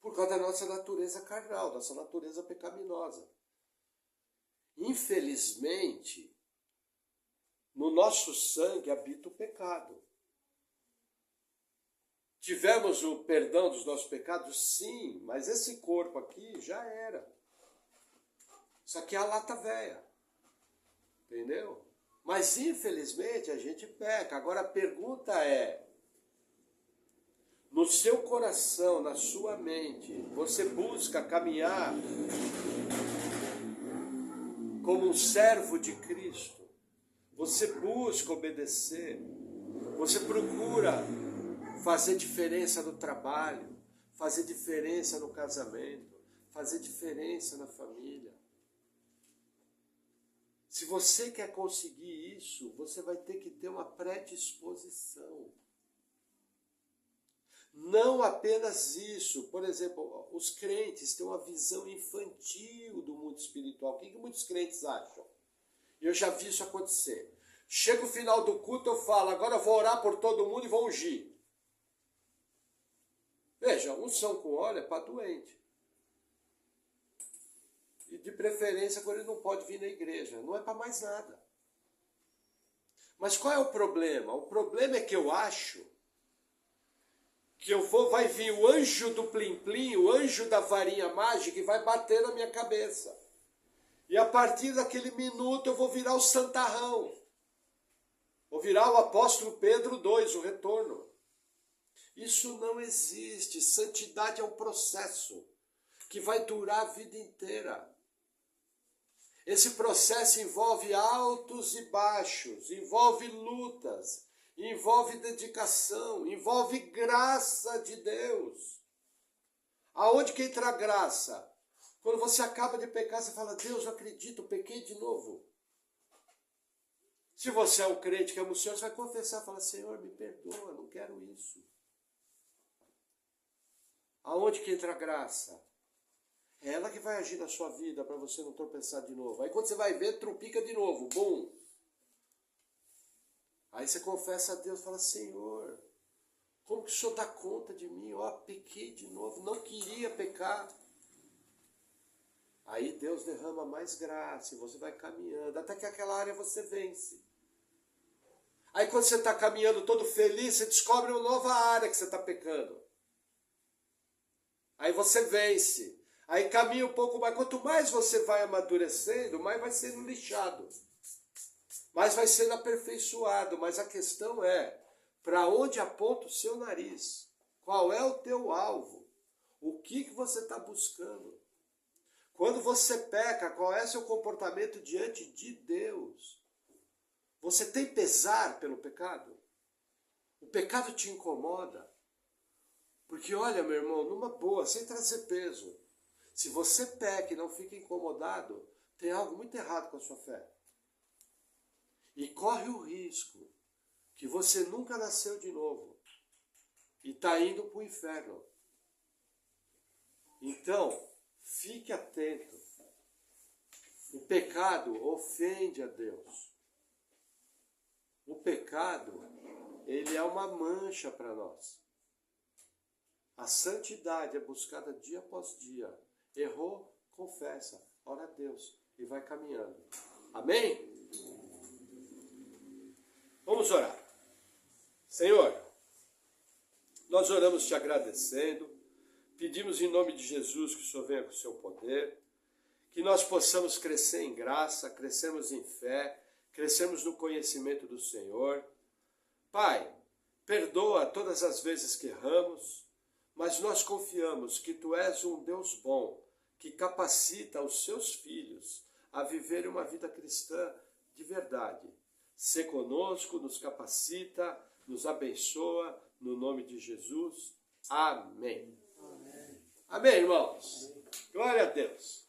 Por causa da nossa natureza carnal, nossa natureza pecaminosa. Infelizmente, no nosso sangue habita o pecado. Tivemos o perdão dos nossos pecados? Sim, mas esse corpo aqui já era. Isso aqui é a lata velha. Entendeu? Mas infelizmente a gente peca. Agora a pergunta é, no seu coração, na sua mente, você busca caminhar como um servo de Cristo? Você busca obedecer? Você procura fazer diferença no trabalho, fazer diferença no casamento, fazer diferença na família? Se você quer conseguir isso, você vai ter que ter uma predisposição. Não apenas isso. Por exemplo, os crentes têm uma visão infantil do mundo espiritual. O que muitos crentes acham? Eu já vi isso acontecer. Chega o final do culto, eu falo, agora eu vou orar por todo mundo e vou ungir. Veja, unção com óleo é para doente. E de preferência quando ele não pode vir na igreja. Não é para mais nada. Mas qual é o problema? O problema é que eu acho que vai vir o anjo do plim-plim, o anjo da varinha mágica e vai bater na minha cabeça. E a partir daquele minuto eu vou virar o santarrão. Vou virar o apóstolo Pedro II, o retorno. Isso não existe. Santidade é um processo que vai durar a vida inteira. Esse processo envolve altos e baixos, envolve lutas, envolve dedicação, envolve graça de Deus. Aonde que entra a graça? Quando você acaba de pecar, você fala, Deus, eu acredito, pequei de novo. Se você é um crente que ama o Senhor, você vai confessar, fala, Senhor, me perdoa, não quero isso. Aonde que entra a graça? É ela que vai agir na sua vida para você não tropeçar de novo. Aí quando você vai ver, trupica de novo, bum. Aí você confessa a Deus, fala, Senhor, como que o Senhor dá conta de mim? Pequei de novo, não queria pecar. Aí Deus derrama mais graça e você vai caminhando, até que aquela área você vence. Aí quando você está caminhando todo feliz, você descobre uma nova área que você está pecando. Aí você vence. Aí caminha um pouco mais. Quanto mais você vai amadurecendo, mais vai sendo lixado. Mais vai sendo aperfeiçoado. Mas a questão é, para onde aponta o seu nariz? Qual é o teu alvo? O que você está buscando? Quando você peca, qual é seu comportamento diante de Deus? Você tem pesar pelo pecado? O pecado te incomoda? Porque olha, meu irmão, numa boa, sem trazer peso, se você peca e não fica incomodado, tem algo muito errado com a sua fé. E corre o risco que você nunca nasceu de novo e está indo para o inferno. Então, fique atento. O pecado ofende a Deus. O pecado, ele é uma mancha para nós. A santidade é buscada dia após dia. Errou, confessa, ora a Deus e vai caminhando. Amém? Vamos orar. Senhor, nós oramos te agradecendo, pedimos em nome de Jesus que o Senhor venha com o seu poder, que nós possamos crescer em graça, crescermos em fé, crescermos no conhecimento do Senhor. Pai, perdoa todas as vezes que erramos, mas nós confiamos que Tu és um Deus bom, que capacita os seus filhos a viver uma vida cristã de verdade. Sê conosco, nos capacita, nos abençoa, no nome de Jesus. Amém. Amém, irmãos. Glória a Deus.